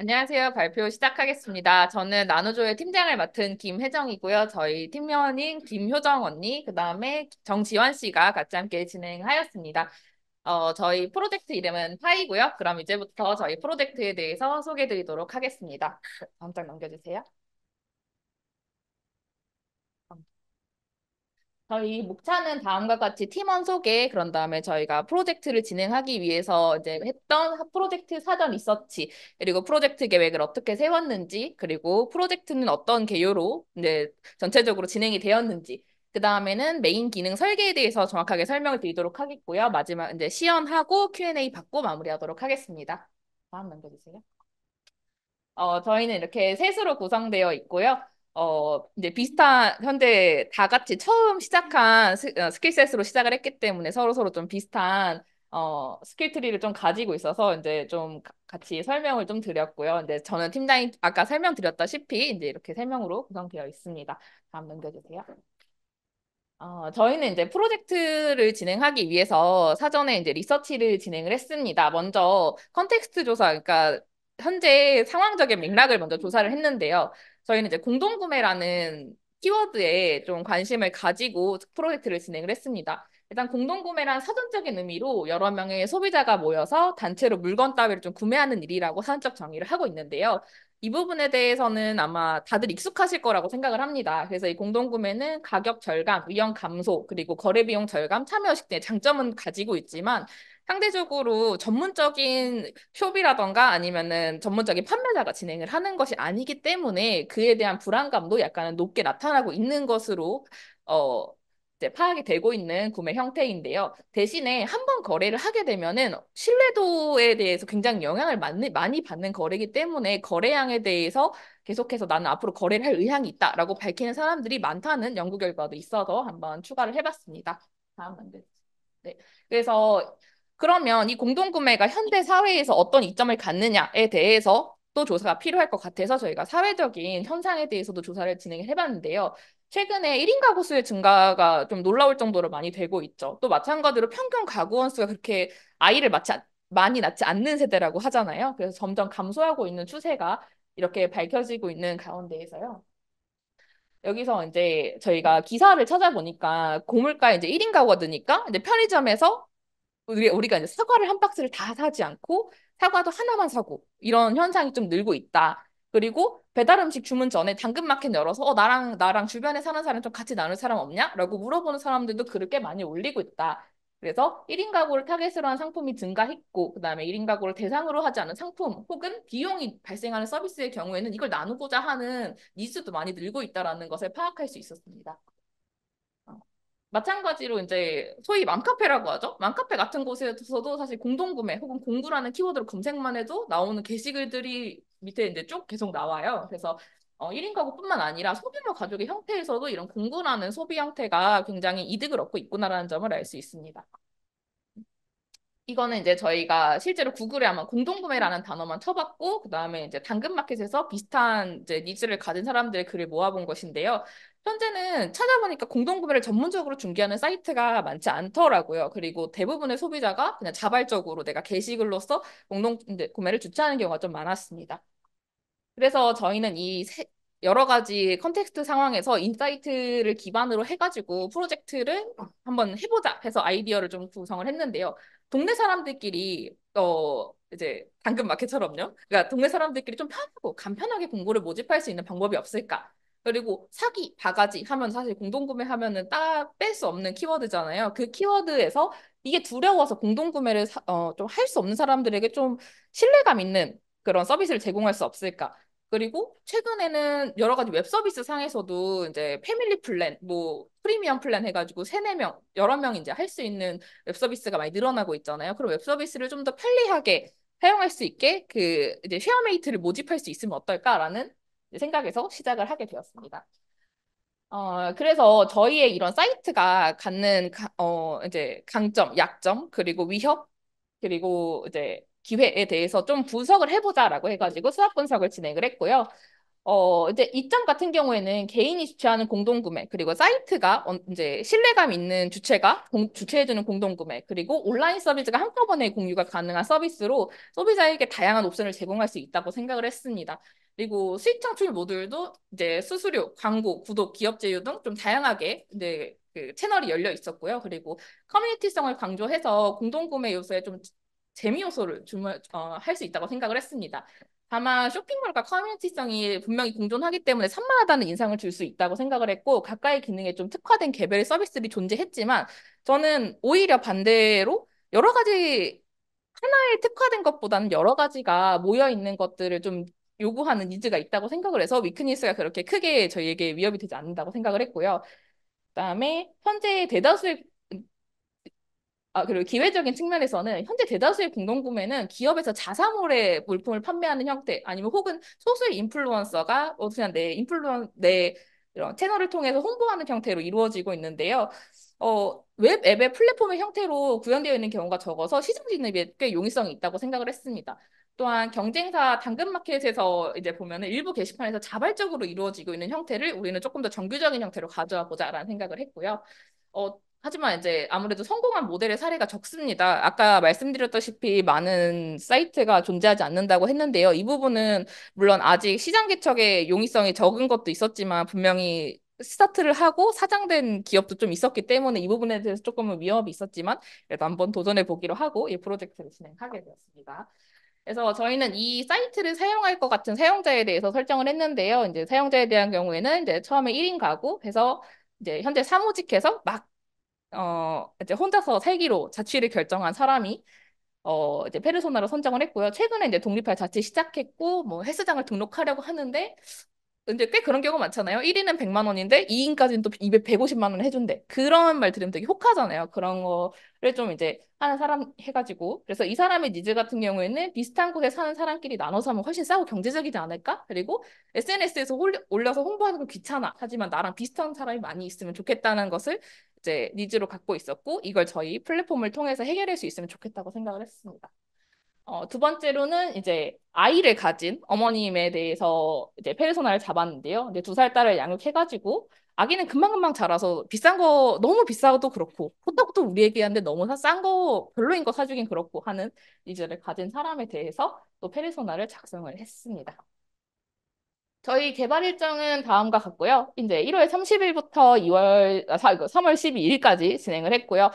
안녕하세요. 발표 시작하겠습니다. 저는 나노조의 팀장을 맡은 김혜정이고요. 저희 팀원인 김효정 언니, 그다음에 정지환 씨가 같이 함께 진행하였습니다. 저희 프로젝트 이름은 파이고요. 그럼 이제부터 저희 프로젝트에 대해서 소개해 드리도록 하겠습니다. 다음 장 넘겨주세요. 저희 목차는 다음과 같이 팀원 소개, 그런 다음에 저희가 프로젝트를 진행하기 위해서 이제 했던 프로젝트 사전 리서치, 그리고 프로젝트 계획을 어떻게 세웠는지, 그리고 프로젝트는 어떤 개요로 이제 전체적으로 진행이 되었는지, 그 다음에는 메인 기능 설계에 대해서 정확하게 설명을 드리도록 하겠고요. 마지막 이제 시연하고 Q&A 받고 마무리하도록 하겠습니다. 다음 넘겨주세요. 저희는 이렇게 셋으로 구성되어 있고요. 이제 비슷한, 현재 다 같이 처음 시작한 스킬셋으로 시작을 했기 때문에 서로서로 좀 비슷한, 스킬 트리를 좀 가지고 있어서 이제 좀 같이 설명을 좀 드렸고요. 이제 저는 팀장이 아까 설명드렸다시피 이제 이렇게 세 명으로 구성되어 있습니다. 다음 넘겨주세요. 저희는 이제 프로젝트를 진행하기 위해서 사전에 이제 리서치를 진행을 했습니다. 먼저 컨텍스트 조사, 그러니까 현재 상황적인 맥락을 먼저 조사를 했는데요. 저희는 이제 공동구매라는 키워드에 좀 관심을 가지고 프로젝트를 진행을 했습니다. 일단 공동구매란 사전적인 의미로 여러 명의 소비자가 모여서 단체로 물건 따위를 좀 구매하는 일이라고 사전적 정의를 하고 있는데요. 이 부분에 대해서는 아마 다들 익숙하실 거라고 생각을 합니다. 그래서 이 공동구매는 가격 절감, 위험 감소, 그리고 거래 비용 절감, 참여식 등의 장점은 가지고 있지만 상대적으로 전문적인 숍이라던가 아니면은 전문적인 판매자가 진행을 하는 것이 아니기 때문에 그에 대한 불안감도 약간 높게 나타나고 있는 것으로 어, 이제 파악이 되고 있는 구매 형태인데요. 대신에 한 번 거래를 하게 되면은 신뢰도에 대해서 굉장히 영향을 많이 받는 거래이기 때문에 거래량에 대해서 계속해서 나는 앞으로 거래를 할 의향이 있다라고 밝히는 사람들이 많다는 연구 결과도 있어서 한번 추가를 해봤습니다. 다음 문제. 네. 그래서 그러면 이 공동구매가 현대 사회에서 어떤 이점을 갖느냐에 대해서 또 조사가 필요할 것 같아서 저희가 사회적인 현상에 대해서도 조사를 진행을 해봤는데요. 최근에 1인 가구 수의 증가가 좀 놀라울 정도로 많이 되고 있죠. 또 마찬가지로 평균 가구 원수가 그렇게 아이를 많이 낳지 않는 세대라고 하잖아요. 그래서 점점 감소하고 있는 추세가 이렇게 밝혀지고 있는 가운데에서요. 여기서 이제 저희가 기사를 찾아보니까 고물가 이제 1인 가구가 드니까 이제 편의점에서 우리가 이제 사과를 한 박스를 다 사지 않고 사과도 하나만 사고 이런 현상이 좀 늘고 있다. 그리고 배달 음식 주문 전에 당근마켓 열어서 나랑 주변에 사는 사람 좀 같이 나눌 사람 없냐? 라고 물어보는 사람들도 글을 꽤 많이 올리고 있다. 그래서 1인 가구를 타겟으로 한 상품이 증가했고 그다음에 1인 가구를 대상으로 하지 않은 상품 혹은 비용이 발생하는 서비스의 경우에는 이걸 나누고자 하는 니즈도 많이 늘고 있다라는 것을 파악할 수 있었습니다. 마찬가지로 이제 소위 맘카페라고 하죠. 맘카페 같은 곳에서도 사실 공동구매 혹은 공구라는 키워드로 검색만 해도 나오는 게시글들이 밑에 이제 쭉 계속 나와요. 그래서 1인 가구뿐만 아니라 소규모 가족의 형태에서도 이런 공구라는 소비 형태가 굉장히 이득을 얻고 있구나라는 점을 알 수 있습니다. 이거는 이제 저희가 실제로 구글에 아마 공동구매라는 단어만 쳐봤고, 그 다음에 이제 당근마켓에서 비슷한 이제 니즈를 가진 사람들의 글을 모아본 것인데요. 현재는 찾아보니까 공동구매를 전문적으로 중개하는 사이트가 많지 않더라고요. 그리고 대부분의 소비자가 그냥 자발적으로 내가 게시글로서 공동구매를 주최하는 경우가 좀 많았습니다. 그래서 저희는 여러 가지 컨텍스트 상황에서 인사이트를 기반으로 해가지고 프로젝트를 한번 해보자 해서 아이디어를 좀 구성을 했는데요. 동네 사람들끼리 이제 당근마켓처럼요. 그러니까 동네 사람들끼리 좀 편하고 간편하게 공고를 모집할 수 있는 방법이 없을까? 그리고 사기, 바가지 하면 사실 공동구매 하면은 딱 뺄 수 없는 키워드잖아요. 그 키워드에서 이게 두려워서 공동구매를 좀 할 수 없는 사람들에게 좀 신뢰감 있는 그런 서비스를 제공할 수 없을까? 그리고 최근에는 여러 가지 웹 서비스 상에서도 이제 패밀리 플랜, 뭐 프리미엄 플랜 해가지고 세네 명, 여러 명 이제 할 수 있는 웹 서비스가 많이 늘어나고 있잖아요. 그럼 웹 서비스를 좀 더 편리하게 사용할 수 있게 그 이제 쉐어메이트를 모집할 수 있으면 어떨까라는 생각에서 시작을 하게 되었습니다. 그래서 저희의 이런 사이트가 갖는 이제 강점, 약점, 그리고 위협, 그리고 이제 기회에 대해서 좀 분석을 해보자라고 해가지고 수학 분석을 진행을 했고요. 이제 이점 같은 경우에는 개인이 주최하는 공동구매, 그리고 사이트가 이제 신뢰감 있는 주체가 주최해주는 공동구매, 그리고 온라인 서비스가 한꺼번에 공유가 가능한 서비스로 소비자에게 다양한 옵션을 제공할 수 있다고 생각을 했습니다. 그리고 수익 창출 모듈도 이제 수수료, 광고, 구독, 기업 제휴 등 좀 다양하게 이제 그 채널이 열려 있었고요. 그리고 커뮤니티성을 강조해서 공동구매 요소에 좀 재미 요소를 할 수 있다고 생각을 했습니다. 다만 쇼핑몰과 커뮤니티성이 분명히 공존하기 때문에 산만하다는 인상을 줄 수 있다고 생각을 했고 가까이 기능에 좀 특화된 개별 서비스들이 존재했지만 저는 오히려 반대로 여러 가지 하나에 특화된 것보다는 여러 가지가 모여 있는 것들을 좀 요구하는 니즈가 있다고 생각을 해서 위크니스가 그렇게 크게 저희에게 위협이 되지 않는다고 생각을 했고요. 그다음에 현재 대다수의 그리고 기회적인 측면에서는 현재 대다수의 공동구매는 기업에서 자사몰에 물품을 판매하는 형태, 아니면 혹은 소수의 인플루언서가 그냥 내 이런 채널을 통해서 홍보하는 형태로 이루어지고 있는데요. 웹 앱의 플랫폼의 형태로 구현되어 있는 경우가 적어서 시장 진입에 꽤 용이성이 있다고 생각을 했습니다. 또한 경쟁사 당근마켓에서 이제 보면은 일부 게시판에서 자발적으로 이루어지고 있는 형태를 우리는 조금 더 정규적인 형태로 가져와 보자라는 생각을 했고요. 하지만 이제 아무래도 성공한 모델의 사례가 적습니다. 아까 말씀드렸다시피 많은 사이트가 존재하지 않는다고 했는데요. 이 부분은 물론 아직 시장 개척의 용이성이 적은 것도 있었지만 분명히 스타트를 하고 사장된 기업도 좀 있었기 때문에 이 부분에 대해서 조금은 위협이 있었지만 그래도 한번 도전해 보기로 하고 이 프로젝트를 진행하게 되었습니다. 그래서 저희는 이 사이트를 사용할 것 같은 사용자에 대해서 설정을 했는데요. 이제 사용자에 대한 경우에는 이제 처음에 1인 가구 해서 이제 현재 사무직해서 이제 혼자서 살기로 자취를 결정한 사람이 이제 페르소나로 선정을 했고요. 최근에 이제 독립할 자취 시작했고 뭐 헬스장을 등록하려고 하는데 근데 꽤 그런 경우 많잖아요. 1인은 100만 원인데 2인까지는 또 150만 원 해준대. 그런 말 들으면 되게 혹하잖아요. 그런 거를 좀 이제 하는 사람 해가지고. 그래서 이 사람의 니즈 같은 경우에는 비슷한 곳에 사는 사람끼리 나눠서 하면 훨씬 싸고 경제적이지 않을까? 그리고 SNS에서 올려서 홍보하는 거 귀찮아. 하지만 나랑 비슷한 사람이 많이 있으면 좋겠다는 것을 이제 니즈로 갖고 있었고 이걸 저희 플랫폼을 통해서 해결할 수 있으면 좋겠다고 생각을 했습니다. 두 번째로는 이제 아이를 가진 어머님에 대해서 이제 페르소나를 잡았는데요. 이제 2살 딸을 양육해가지고 아기는 금방금방 자라서 비싼 거 너무 비싸도 그렇고 호떡도 우리 애기한테 너무 싼 거 별로인 거 사주긴 그렇고 하는 니즈를 가진 사람에 대해서 또 페르소나를 작성을 했습니다. 저희 개발 일정은 다음과 같고요. 이제 1월 30일부터 3월 12일까지 진행을 했고요.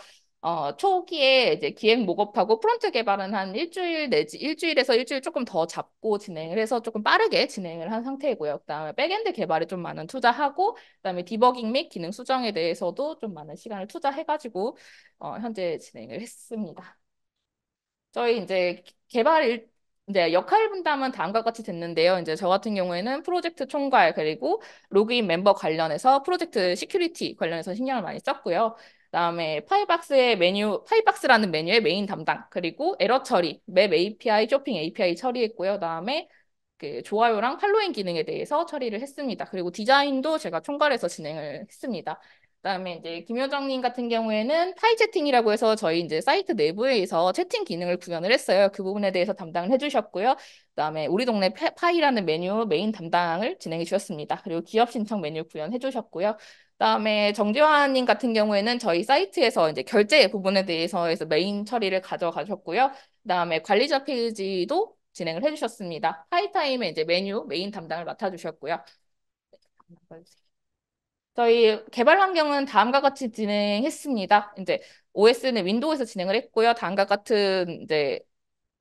초기에 이제 기획 모급하고 프론트 개발은 한 일주일 내지 일주일에서 일주일 조금 더 잡고 진행을 해서 조금 빠르게 진행을 한 상태이고요. 그다음에 백엔드 개발에 좀 많은 투자하고 그다음에 디버깅 및 기능 수정에 대해서도 좀 많은 시간을 투자해가지고 현재 진행을 했습니다. 저희 이제 이제 역할 분담은 다음과 같이 됐는데요. 이제 저 같은 경우에는 프로젝트 총괄 그리고 로그인 멤버 관련해서 프로젝트 시큐리티 관련해서 신경을 많이 썼고요. 그다음에 파이박스라는 메뉴의 메인 담당 그리고 에러 처리, 맵 API, 쇼핑 API 처리했고요. 그다음에 그 좋아요랑 팔로잉 기능에 대해서 처리를 했습니다. 그리고 디자인도 제가 총괄해서 진행을 했습니다. 그다음에 이제 김효정님 같은 경우에는 파이 채팅이라고 해서 저희 이제 사이트 내부에서 채팅 기능을 구현을 했어요. 그 부분에 대해서 담당을 해주셨고요. 그다음에 우리 동네 파이라는 메뉴 메인 담당을 진행해 주셨습니다. 그리고 기업 신청 메뉴 구현해 주셨고요. 그다음에 정재환님 같은 경우에는 저희 사이트에서 이제 결제 부분에 대해서 메인 처리를 가져가셨고요. 그다음에 관리자 페이지도 진행을 해주셨습니다. 파이타임에 이제 메뉴 메인 담당을 맡아주셨고요. 저희 개발 환경은 다음과 같이 진행했습니다. 이제 OS는 윈도우에서 진행을 했고요. 다음과 같은 이제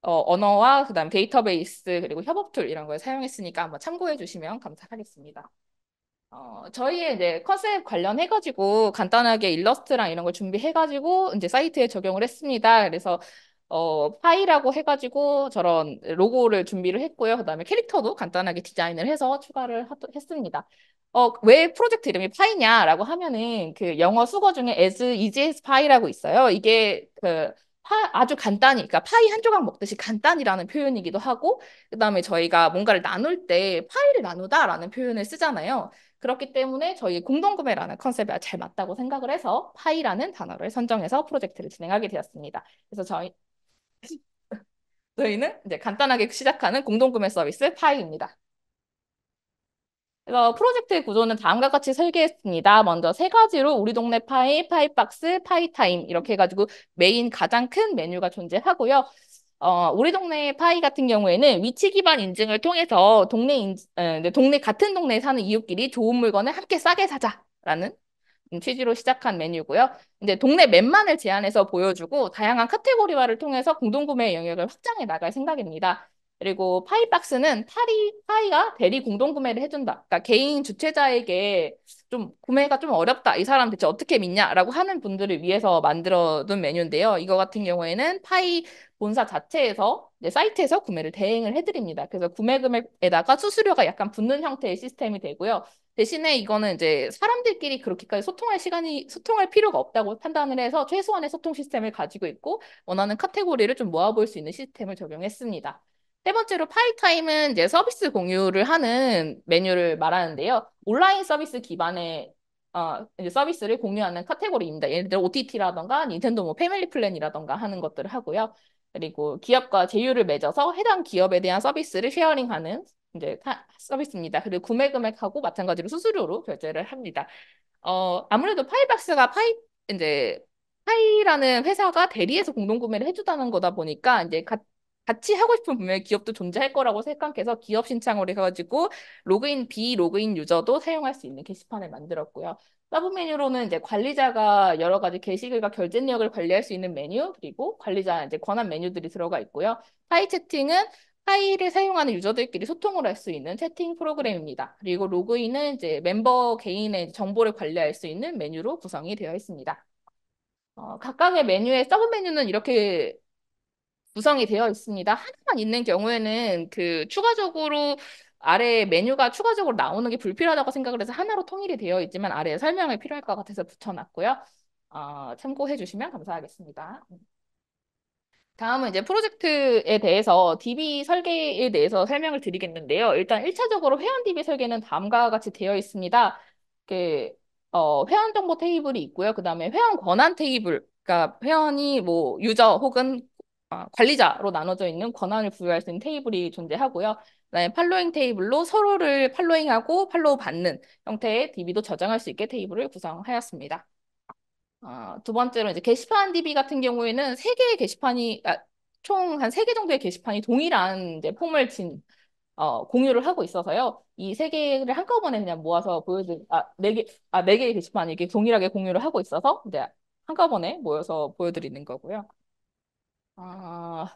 언어와 그다음 데이터베이스 그리고 협업 툴 이런 걸 사용했으니까 한번 참고해 주시면 감사하겠습니다. 저희의 이제 컨셉 관련해가지고 간단하게 일러스트랑 이런 걸 준비해가지고 이제 사이트에 적용을 했습니다. 그래서 파이라고 해가지고 저런 로고를 준비를 했고요. 그다음에 캐릭터도 간단하게 디자인을 해서 추가를 했습니다. 왜 프로젝트 이름이 파이냐라고 하면은 그 영어 수거 중에 easy as pie라고 있어요. 이게 아주 간단히, 그러니까 파이 한 조각 먹듯이 간단이라는 표현이기도 하고, 그다음에 저희가 뭔가를 나눌 때 파이를 나누다라는 표현을 쓰잖아요. 그렇기 때문에 저희 공동구매라는 컨셉에 잘 맞다고 생각을 해서 파이라는 단어를 선정해서 프로젝트를 진행하게 되었습니다. 그래서 저희는 이제 간단하게 시작하는 공동구매 서비스 파이입니다. 그래서 프로젝트 구조는 다음과 같이 설계했습니다. 먼저 세 가지로 우리 동네 파이, 파이박스, 파이타임 이렇게 해가지고 메인 가장 큰 메뉴가 존재하고요. 우리 동네 파이 같은 경우에는 위치 기반 인증을 통해서 동네 같은 동네에 사는 이웃끼리 좋은 물건을 함께 싸게 사자라는 취지로 시작한 메뉴고요. 이제 동네 맵만을 제안해서 보여주고 다양한 카테고리화를 통해서 공동구매 영역을 확장해 나갈 생각입니다. 그리고 파이박스는 파이가 대리 공동구매를 해준다. 그러니까 개인 주최자에게 좀 구매가 좀 어렵다. 이 사람 대체 어떻게 믿냐라고 하는 분들을 위해서 만들어둔 메뉴인데요. 이거 같은 경우에는 파이 본사 자체에서 이제 사이트에서 구매를 대행을 해드립니다. 그래서 구매 금액에다가 수수료가 약간 붙는 형태의 시스템이 되고요. 대신에 이거는 이제 사람들끼리 그렇게까지 소통할 필요가 없다고 판단을 해서 최소한의 소통 시스템을 가지고 있고 원하는 카테고리를 좀 모아볼 수 있는 시스템을 적용했습니다. 세 번째로 파이타임은 이제 서비스 공유를 하는 메뉴를 말하는데요. 온라인 서비스 기반의 이제 서비스를 공유하는 카테고리입니다. 예를 들어 OTT라던가 닌텐도 뭐 패밀리 플랜이라던가 하는 것들을 하고요. 그리고 기업과 제휴를 맺어서 해당 기업에 대한 서비스를 쉐어링하는 이제 서비스입니다. 그리고 구매 금액하고 마찬가지로 수수료로 결제를 합니다. 아무래도 이제 파이라는 회사가 대리해서 공동 구매를 해주다는 거다 보니까 이제 같이 하고 싶은 분명히 기업도 존재할 거라고 생각해서 기업 신청을 해가지고 비로그인 유저도 사용할 수 있는 게시판을 만들었고요. 서브 메뉴로는 이제 관리자가 여러 가지 게시글과 결제 내역을 관리할 수 있는 메뉴, 그리고 관리자 이제 권한 메뉴들이 들어가 있고요. 파이 채팅은 파이를 사용하는 유저들끼리 소통을 할 수 있는 채팅 프로그램입니다. 그리고 로그인은 이제 멤버 개인의 정보를 관리할 수 있는 메뉴로 구성이 되어 있습니다. 각각의 메뉴의 서브 메뉴는 이렇게 구성이 되어 있습니다. 하나만 있는 경우에는 그 추가적으로 아래 메뉴가 추가적으로 나오는 게 불필요하다고 생각을 해서 하나로 통일이 되어 있지만 아래에 설명이 필요할 것 같아서 붙여놨고요. 참고해 주시면 감사하겠습니다. 다음은 이제 프로젝트에 대해서 DB 설계에 대해서 설명을 드리겠는데요. 일단 1차적으로 회원 DB 설계는 다음과 같이 되어 있습니다. 그, 회원 정보 테이블이 있고요. 그다음에 회원 권한 테이블, 그러니까 회원이 뭐 유저 혹은 관리자로 나눠져 있는 권한을 부여할 수 있는 테이블이 존재하고요. 그다음에 팔로잉 테이블로 서로를 팔로잉하고 팔로우 받는 형태의 DB도 저장할 수 있게 테이블을 구성하였습니다. 두 번째로 이제 게시판 DB 같은 경우에는 총 한 세 개 정도의 게시판이 동일한 이제 폼을 공유를 하고 있어서요. 이 세 개를 한꺼번에 그냥 모아서 네 개의 게시판이 이렇게 동일하게 공유를 하고 있어서 이제 한꺼번에 모여서 보여드리는 거고요.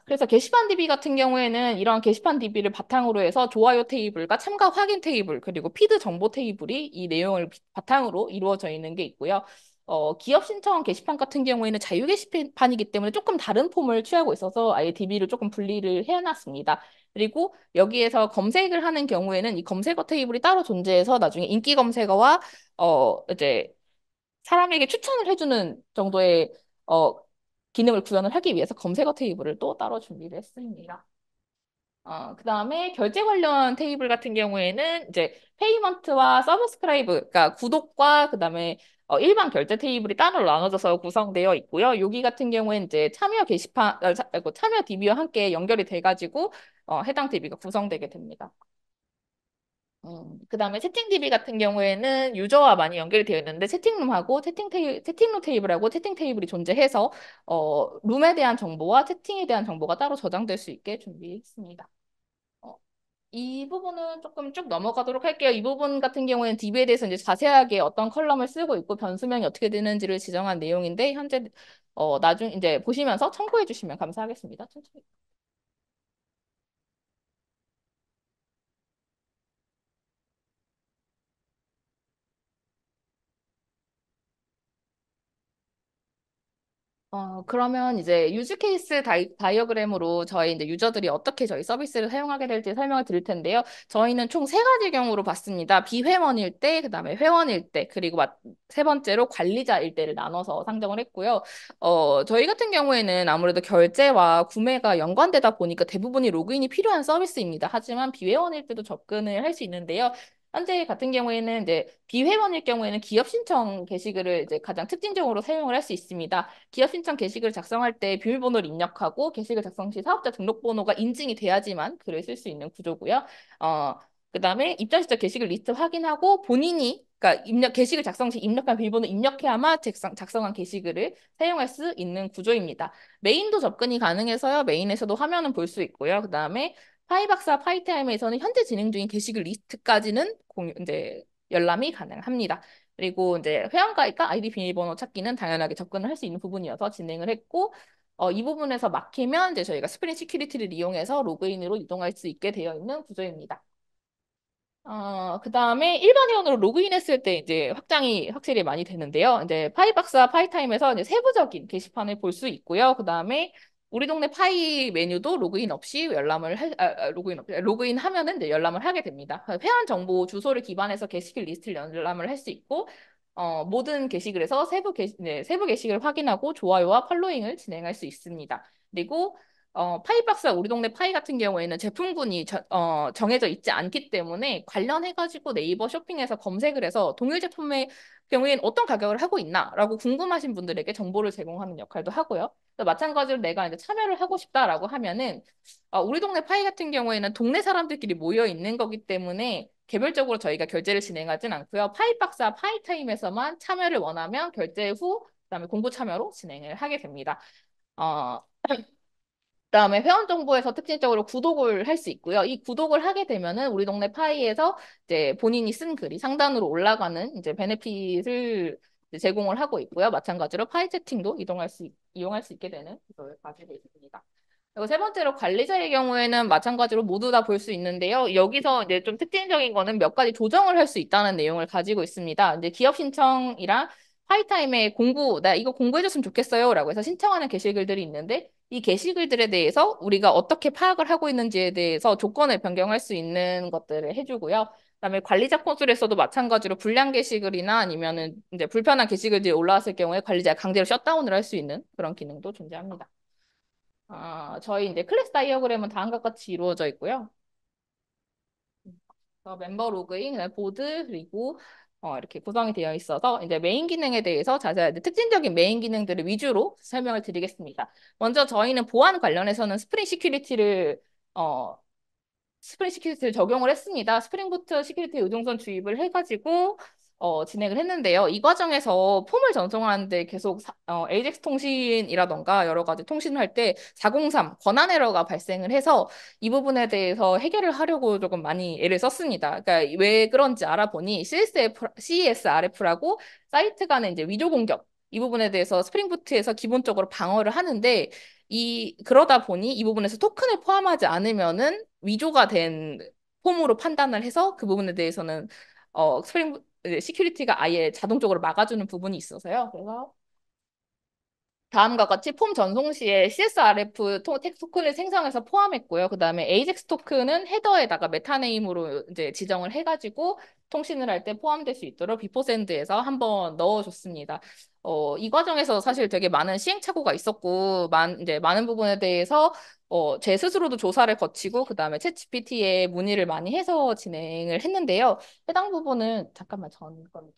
그래서 게시판 DB 같은 경우에는 이런 게시판 DB를 바탕으로 해서 좋아요 테이블과 참가 확인 테이블, 그리고 피드 정보 테이블이 이 내용을 바탕으로 이루어져 있는 게 있고요. 기업 신청 게시판 같은 경우에는 자유 게시판이기 때문에 조금 다른 폼을 취하고 있어서 아예 DB를 조금 분리를 해놨습니다. 그리고 여기에서 검색을 하는 경우에는 이 검색어 테이블이 따로 존재해서 나중에 인기 검색어와 이제 사람에게 추천을 해주는 정도의 어, 기능을 구현을 하기 위해서 검색어 테이블을 또 따로 준비를 했습니다. 그다음에 결제 관련 테이블 같은 경우에는 이제 페이먼트와 서브스크라이브, 그러니까 구독과 그다음에 일반 결제 테이블이 따로 나눠져서 구성되어 있고요. 여기 같은 경우에는 이제 참여 DB와 함께 연결이 돼가지고 해당 DB가 구성되게 됩니다. 그다음에 채팅 DB 같은 경우에는 유저와 많이 연결이 되어 있는데 채팅룸하고 채팅룸 테이블하고 채팅 테이블이 존재해서 룸에 대한 정보와 채팅에 대한 정보가 따로 저장될 수 있게 준비했습니다. 어, 이 부분은 조금 쭉 넘어가도록 할게요. 이 부분 같은 경우에는 DB에 대해서 이제 자세하게 어떤 컬럼을 쓰고 있고 변수명이 어떻게 되는지를 지정한 내용인데 현재 나중 이제 보시면서 참고해 주시면 감사하겠습니다. 천천히. 그러면 이제 유즈 케이스 다이어그램으로 저희 이제 유저들이 어떻게 저희 서비스를 사용하게 될지 설명을 드릴 텐데요. 저희는 총 세 가지 경우로 봤습니다. 비회원일 때, 그다음에 회원일 때, 그리고 세 번째로 관리자일 때를 나눠서 상정을 했고요. 저희 같은 경우에는 아무래도 결제와 구매가 연관되다 보니까 대부분이 로그인이 필요한 서비스입니다. 하지만 비회원일 때도 접근을 할 수 있는데요. 현재 같은 경우에는 이제 비회원일 경우에는 기업 신청 게시글을 이제 가장 특징적으로 사용을 할 수 있습니다. 기업 신청 게시글 작성할 때 비밀번호를 입력하고 게시글 작성 시 사업자 등록번호가 인증이 돼야지만 글을 쓸 수 있는 구조고요. 어, 그다음에 입장 시점 게시글 리스트 확인하고 본인이 그러니까 입력 게시글 작성 시 입력한 비밀번호 입력해야만 작성한 게시글을 사용할 수 있는 구조입니다. 메인도 접근이 가능해서요. 메인에서도 화면은 볼 수 있고요. 그다음에 파이박사 파이타임에서는 현재 진행 중인 게시글 리스트까지는 이제 열람이 가능합니다. 그리고 이제 회원가입과 아이디 비밀번호 찾기는 당연하게 접근을 할 수 있는 부분이어서 진행을 했고 이 부분에서 막히면 이제 저희가 스프링 시큐리티를 이용해서 로그인으로 이동할 수 있게 되어 있는 구조입니다. 그다음에 일반 회원으로 로그인했을 때 이제 확장이 확실히 많이 되는데요. 이제 파이박스와 파이타임에서 이제 세부적인 게시판을 볼 수 있고요. 그다음에 우리 동네 파이 메뉴도 로그인 없이 로그인 하면은 이제 열람을 하게 됩니다. 회원 정보 주소를 기반해서 게시글 리스트를 열람을 할 수 있고 모든 게시글에서 세부 게시글 확인하고 좋아요와 팔로잉을 진행할 수 있습니다. 그리고 파이박스와 우리 동네 파이 같은 경우에는 제품군이 정해져 있지 않기 때문에 관련해가지고 네이버 쇼핑에서 검색을 해서 동일 제품의 경우에는 어떤 가격을 하고 있나라고 궁금하신 분들에게 정보를 제공하는 역할도 하고요. 또 마찬가지로 내가 이제 참여를 하고 싶다라고 하면은 우리 동네 파이 같은 경우에는 동네 사람들끼리 모여 있는 거기 때문에 개별적으로 저희가 결제를 진행하진 않고요. 파이박스와 파이타임에서만 참여를 원하면 결제 후 그다음에 공고 참여로 진행을 하게 됩니다. 어, 그다음에 회원 정보에서 특징적으로 구독을 할 수 있고요. 이 구독을 하게 되면은 우리 동네 파이에서 이제 본인이 쓴 글이 상단으로 올라가는 이제 베네핏을 이제 제공을 하고 있고요. 마찬가지로 파이 채팅도 이용할 수 있게 되는 걸 가지고 있습니다. 그리고 세 번째로 관리자의 경우에는 마찬가지로 모두 다 볼 수 있는데요. 여기서 이제 좀 특징적인 거는 몇 가지 조정을 할 수 있다는 내용을 가지고 있습니다. 이제 기업 신청이랑 파이타임에 나 이거 공부해줬으면 좋겠어요라고 해서 신청하는 게시글들이 있는데 이 게시글들에 대해서 우리가 어떻게 파악을 하고 있는지에 대해서 조건을 변경할 수 있는 것들을 해주고요. 그다음에 관리자 콘솔에서도 마찬가지로 불량 게시글이나 아니면은 이제 불편한 게시글들이 올라왔을 경우에 관리자가 강제로 셧다운을 할 수 있는 그런 기능도 존재합니다. 저희 이제 클래스 다이어그램은 다음과 같이 이루어져 있고요. 멤버 로그인, 그다음에 보드, 그리고 이렇게 구성이 되어 있어서 이제 메인 기능에 대해서 자세한 특징적인 메인 기능들을 위주로 설명을 드리겠습니다. 먼저 저희는 보안 관련해서는 어, 스프링 시큐리티를 적용을 했습니다. 스프링부트 시큐리티 의존선 주입을 해가지고 진행을 했는데요. 이 과정에서 폼을 전송하는데 계속 AJAX 통신이라던가 여러 가지 통신을 할 때 403 권한 에러가 발생을 해서 이 부분에 대해서 해결을 하려고 조금 많이 애를 썼습니다. 그러니까 왜 그런지 알아보니 CSRF라고 사이트 간의 이제 위조 공격 이 부분에 대해서 스프링부트에서 기본적으로 방어를 하는데 그러다 보니 이 부분에서 토큰을 포함하지 않으면은 위조가 된 폼으로 판단을 해서 그 부분에 대해서는 스프링 시큐리티가 아예 자동적으로 막아주는 부분이 있어서요. 그래서 다음과 같이 폼 전송 시에 CSRF 텍스트 토큰을 생성해서 포함했고요. 그다음에 AJAX 토큰은 헤더에다가 메타네임으로 이제 지정을 해가지고 통신을 할 때 포함될 수 있도록 비포샌드에서 한번 넣어줬습니다. 이 과정에서 사실 되게 많은 시행착오가 있었고, 이제 많은 부분에 대해서 제 스스로도 조사를 거치고, 그다음에 챗GPT에 문의를 많이 해서 진행을 했는데요. 해당 부분은 잠깐만 건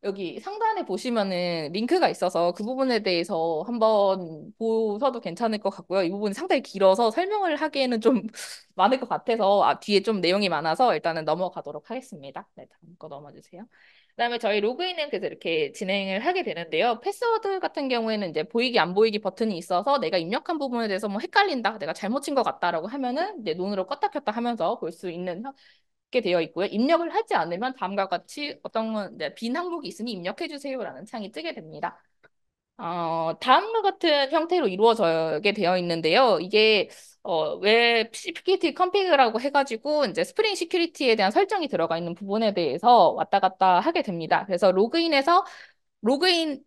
여기 상단에 보시면은 링크가 있어서 그 부분에 대해서 한번 보셔도 괜찮을 것 같고요. 이 부분이 상당히 길어서 설명을 하기에는 좀 많을 것 같아서 뒤에 좀 내용이 많아서 일단은 넘어가도록 하겠습니다. 네, 다음 거 넘어주세요. 그다음에 저희 로그인은 그래서 이렇게 진행을 하게 되는데요. 패스워드 같은 경우에는 이제 보이기 안 보이기 버튼이 있어서 내가 입력한 부분에 대해서 뭐 헷갈린다, 내가 잘못 친 것 같다라고 하면은 이제 눈으로 껐다 켰다 하면서 볼 수 있는 게 되어 있고요. 입력을 하지 않으면 다음과 같이 이제 빈 항목이 있으니 입력해 주세요라는 창이 뜨게 됩니다. 다음과 같은 형태로 이루어지게 되어 있는데요. 이게 웹 시큐리티 컨피그라고 해가지고 이제 스프링 시큐리티에 대한 설정이 들어가 있는 부분에 대해서 왔다 갔다 하게 됩니다. 그래서 로그인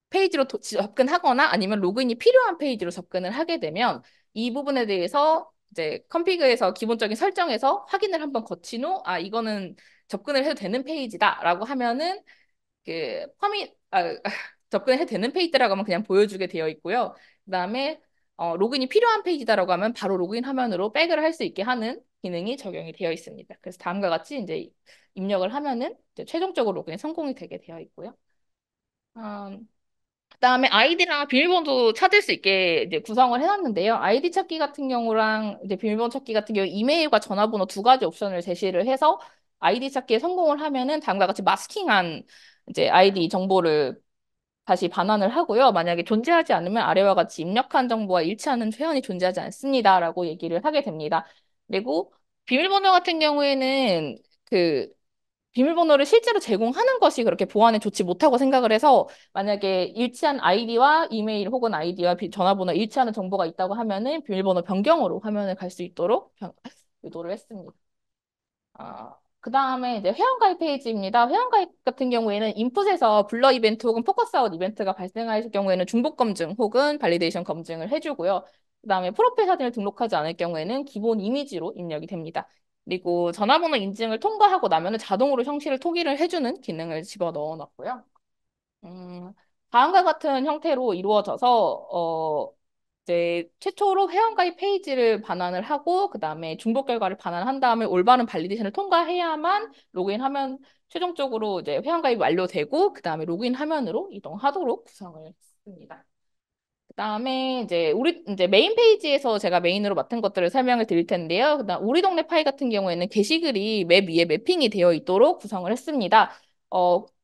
페이지로 접근하거나 아니면 로그인이 필요한 페이지로 접근을 하게 되면 이 부분에 대해서 이제 컨피그에서 기본적인 설정에서 확인을 한번 거친 후 이거는 접근을 해도 되는 페이지다라고 하면은 그 접근해도 되는 페이지라고 하면 그냥 보여주게 되어 있고요. 그다음에 로그인이 필요한 페이지다라고 하면 바로 로그인 화면으로 백을 할 수 있게 하는 기능이 적용이 되어 있습니다. 그래서 다음과 같이 이제 입력을 하면은 이제 최종적으로 로그인 성공이 되게 되어 있고요. 그다음에 아이디랑 비밀번호도 찾을 수 있게 이제 구성을 해놨는데요. 아이디 찾기 같은 경우랑 이제 비밀번호 찾기 같은 경우 이메일과 전화번호 두 가지 옵션을 제시를 해서 아이디 찾기에 성공을 하면은 다음과 같이 마스킹한 이제 아이디 정보를 다시 반환을 하고요. 만약에 존재하지 않으면 아래와 같이 입력한 정보와 일치하는 회원이 존재하지 않습니다라고 얘기를 하게 됩니다. 그리고 비밀번호 같은 경우에는 그 비밀번호를 실제로 제공하는 것이 그렇게 보안에 좋지 못하고 생각을 해서 만약에 일치한 아이디와 이메일 혹은 아이디와 전화번호 일치하는 정보가 있다고 하면은 비밀번호 변경으로 화면을 갈 수 있도록 유도를 했습니다. 그 다음에 이제 회원가입 페이지입니다. 회원가입 같은 경우에는 인풋에서 블러 이벤트 혹은 포커스아웃 이벤트가 발생할 경우에는 중복 검증 혹은 발리데이션 검증을 해주고요. 그 다음에 프로필 사진을 등록하지 않을 경우에는 기본 이미지로 입력이 됩니다. 그리고 전화번호 인증을 통과하고 나면은 자동으로 형식을 토기를 해주는 기능을 집어 넣어놨고요. 음, 다음과 같은 형태로 이루어져서 이제 최초로 회원가입 페이지를 반환을 하고 그다음에 중복 결과를 반환한 다음에 올바른 발리데이션을 통과해야만 로그인하면 최종적으로 이제 회원가입이 완료되고 그다음에 로그인 화면으로 이동하도록 구성을 했습니다. 그다음에 이제 우리 이제 메인 페이지에서 제가 메인으로 맡은 것들을 설명을 드릴 텐데요. 그다음 우리 동네 파이 같은 경우에는 게시글이 맵 위에 매핑이 되어 있도록 구성을 했습니다.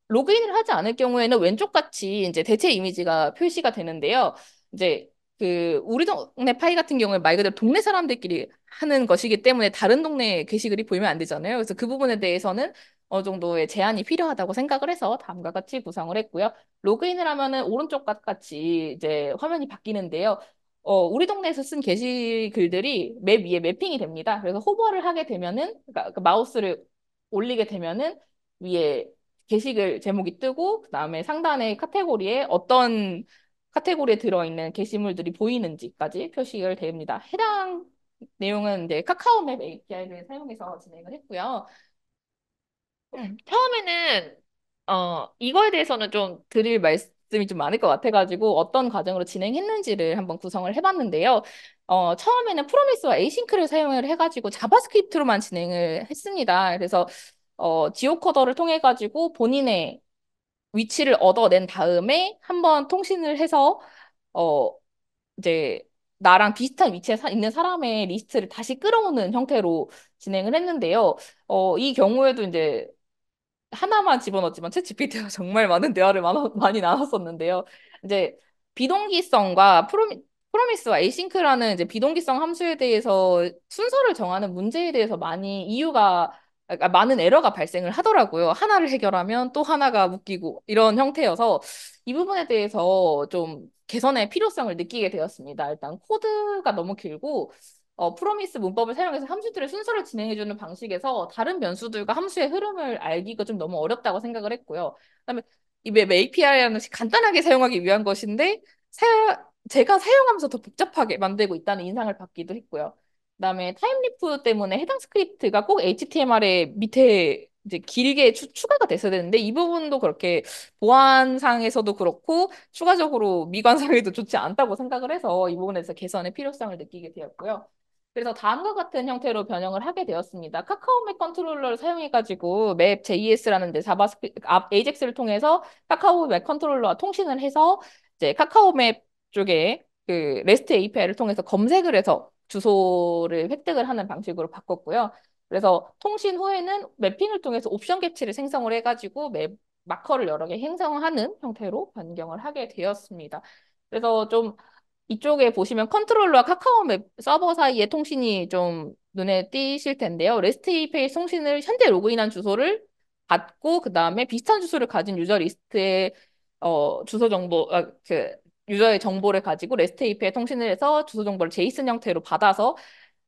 로그인을 하지 않을 경우에는 왼쪽 같이 이제 대체 이미지가 표시가 되는데요. 이제 그 우리 동네 파이 같은 경우에 말 그대로 동네 사람들끼리 하는 것이기 때문에 다른 동네 게시글이 보이면 안 되잖아요. 그래서 그 부분에 대해서는 어느 정도의 제한이 필요하다고 생각을 해서 다음과 같이 구성을 했고요. 로그인을 하면은 오른쪽 같이 이제 화면이 바뀌는데요. 우리 동네에서 쓴 게시글들이 맵 위에 매핑이 됩니다. 그래서 호버를 하게 되면은, 그러니까 그 마우스를 올리게 되면은 위에 게시글 제목이 뜨고, 그다음에 상단의 카테고리에 어떤 카테고리에 들어있는 게시물들이 보이는지까지 표시가 됩니다. 해당 내용은 이제 카카오맵 API를 사용해서 진행을 했고요. 처음에는 이거에 대해서는 좀 드릴 말씀이 좀 많을 것 같아가지고 어떤 과정으로 진행했는지를 한번 구성을 해봤는데요. 처음에는 프로미스와 에이싱크를 사용을 해가지고 자바스크립트로만 진행을 했습니다. 그래서 지오코더를 통해 가지고 본인의 위치를 얻어낸 다음에 한번 통신을 해서 어 이제 나랑 비슷한 위치에 있는 사람의 리스트를 다시 끌어오는 형태로 진행을 했는데요. 이 경우에도 이제 하나만 집어넣었지만 챗GPT와 정말 많은 대화를 많이 나눴었는데요. 이제 비동기성과 프로미스와 에이싱크라는 이제 비동기성 함수에 대해서 순서를 정하는 문제에 대해서 많이 그러니까 많은 에러가 발생을 하더라고요. 하나를 해결하면 또 하나가 묶이고 이런 형태여서 이 부분에 대해서 좀 개선의 필요성을 느끼게 되었습니다. 일단 코드가 너무 길고 프로미스 문법을 사용해서 함수들의 순서를 진행해주는 방식에서 다른 변수들과 함수의 흐름을 알기가 좀 너무 어렵다고 생각을 했고요. 그다음에 이 웹 API라는 것이 간단하게 사용하기 위한 것인데 제가 사용하면서 더 복잡하게 만들고 있다는 인상을 받기도 했고요. 그다음에 타임리프 때문에 해당 스크립트가 꼭 HTML에 밑에 이제 길게 추가가 됐어야 되는데 이 부분도 그렇게 보안상에서도 그렇고 추가적으로 미관상에도 좋지 않다고 생각을 해서 이 부분에서 개선의 필요성을 느끼게 되었고요. 그래서 다음과 같은 형태로 변형을 하게 되었습니다. 카카오 맵 컨트롤러를 사용해가지고 맵 JS라는 이제 자바스크립트 AJAX를 통해서 카카오 맵 컨트롤러와 통신을 해서 이제 카카오 맵 쪽에 그 REST API를 통해서 검색을 해서 주소를 획득을 하는 방식으로 바꿨고요. 그래서 통신 후에는 매핑을 통해서 옵션 객체를 생성을 해가지고 맵 마커를 여러 개 생성하는 형태로 변경을 하게 되었습니다. 그래서 좀 이쪽에 보시면 컨트롤러와 카카오 맵 서버 사이의 통신이 좀 눈에 띄실 텐데요. REST API 통신을 현재 로그인한 주소를 받고 그 다음에 비슷한 주소를 가진 유저 리스트의 주소 정보 그 유저의 정보를 가지고 REST API 통신을 해서 주소 정보를 제이슨 형태로 받아서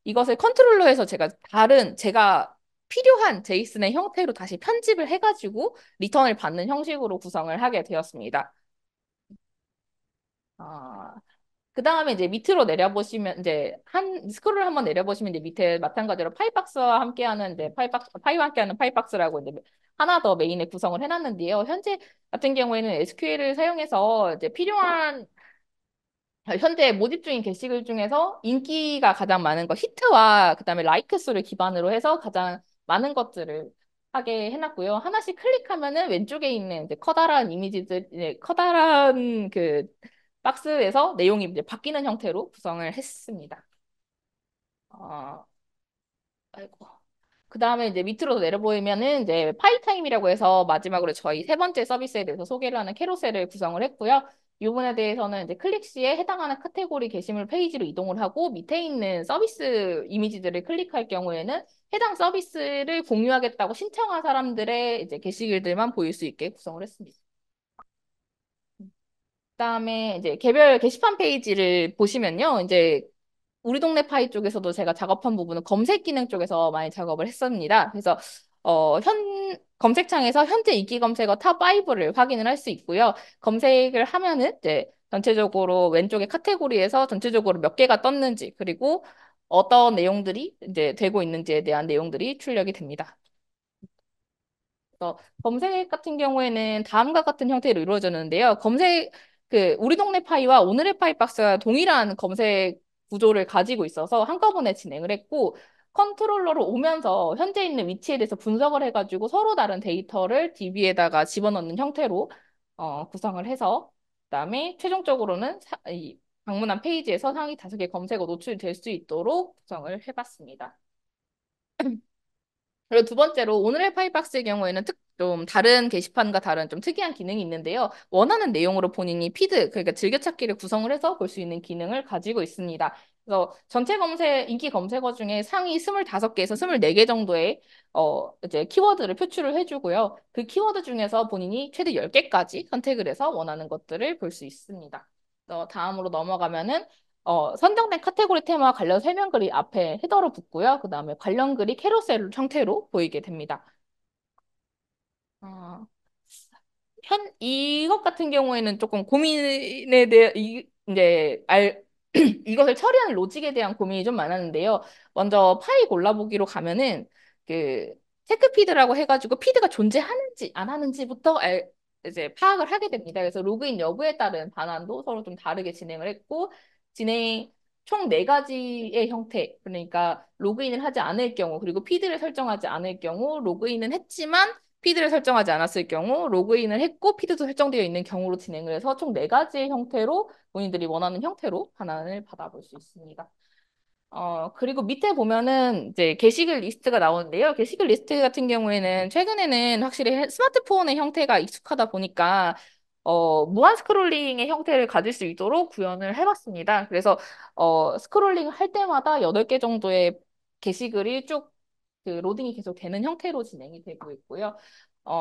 이것을 컨트롤러에서 제가 필요한 제이슨의 형태로 다시 편집을 해가지고 리턴을 받는 형식으로 구성을 하게 되었습니다. 아, 그 다음에 이제 밑으로 내려보시면 이제 한 스크롤을 한번 내려보시면 이제 밑에 마찬가지로 파이박스와 함께하는 이제 파이와 함께하는 파이박스라고 이제 하나 더 메인에 구성을 해놨는데요. 현재 같은 경우에는 SQL을 사용해서 이제 필요한 현재 모집 중인 게시글 중에서 인기가 가장 많은 거 히트와 그다음에 라이크 수를 기반으로 해서 가장 많은 것들을 하게 해놨고요. 하나씩 클릭하면은 왼쪽에 있는 이제 커다란 이미지들, 커다란 그 박스에서 내용이 이제 바뀌는 형태로 구성을 했습니다. 어, 아이고. 그 다음에 이제 밑으로 내려보이면은 이제 파이타임이라고 해서 마지막으로 저희 세 번째 서비스에 대해서 소개를 하는 캐로셀을 구성을 했고요. 이 부분에 대해서는 이제 클릭 시에 해당하는 카테고리 게시물 페이지로 이동을 하고 밑에 있는 서비스 이미지들을 클릭할 경우에는 해당 서비스를 공유하겠다고 신청한 사람들의 이제 게시글들만 보일 수 있게 구성을 했습니다. 그다음에 이제 개별 게시판 페이지를 보시면요. 이제 우리 동네 파이 쪽에서도 제가 작업한 부분은 검색 기능 쪽에서 많이 작업을 했습니다. 그래서 검색창에서 현재 인기 검색어 탑5를 확인을 할 수 있고요. 검색을 하면은 이제 전체적으로 왼쪽에 카테고리에서 전체적으로 몇 개가 떴는지 그리고 어떤 내용들이 이제 되고 있는지에 대한 내용들이 출력이 됩니다. 그래서 검색 같은 경우에는 다음과 같은 형태로 이루어졌는데요. 우리 동네 파이와 오늘의 파이 박스가 동일한 검색 구조를 가지고 있어서 한꺼번에 진행을 했고, 컨트롤러로 오면서 현재 있는 위치에 대해서 분석을 해가지고 서로 다른 데이터를 DB에다가 집어넣는 형태로 구성을 해서, 그다음에 최종적으로는 이 방문한 페이지에서 상위 5개 검색어 노출될 수 있도록 구성을 해봤습니다. 그리고 두 번째로 오늘의 파이박스의 경우에는 좀 다른 게시판과 다른 좀 특이한 기능이 있는데요. 원하는 내용으로 본인이 피드, 그러니까 즐겨찾기를 구성을 해서 볼 수 있는 기능을 가지고 있습니다. 그래서 전체 인기 검색어 중에 상위 25개에서 24개 정도의 이제 키워드를 표출을 해주고요. 그 키워드 중에서 본인이 최대 10개까지 선택을 해서 원하는 것들을 볼 수 있습니다. 다음으로 넘어가면은 선정된 카테고리 테마와 관련 설명글이 앞에 헤더로 붙고요. 그 다음에 관련 글이 캐로셀 형태로 보이게 됩니다. 어, 이것 같은 경우에는 조금 고민에 대해, 이것을 처리하는 로직에 대한 고민이 좀 많았는데요. 먼저 파일 골라보기로 가면은, 그, 체크피드라고 해가지고 피드가 존재하는지 안 하는지부터 이제 파악을 하게 됩니다. 그래서 로그인 여부에 따른 반환도 서로 좀 다르게 진행을 했고, 진행, 총 네가지의 형태, 그러니까 로그인을 하지 않을 경우, 그리고 피드를 설정하지 않을 경우, 로그인은 했지만 피드를 설정하지 않았을 경우, 로그인을 했고 피드도 설정되어 있는 경우로 진행을 해서 총 네가지의 형태로 본인들이 원하는 형태로 반환을 받아볼 수 있습니다. 그리고 밑에 보면은 이제 게시글 리스트가 나오는데요. 게시글 리스트 같은 경우에는 최근에는 확실히 스마트폰의 형태가 익숙하다 보니까 무한 스크롤링의 형태를 가질 수 있도록 구현을 해봤습니다. 그래서 스크롤링 할 때마다 8개 정도의 게시글이 쭉 그 로딩이 계속 되는 형태로 진행이 되고 있고요.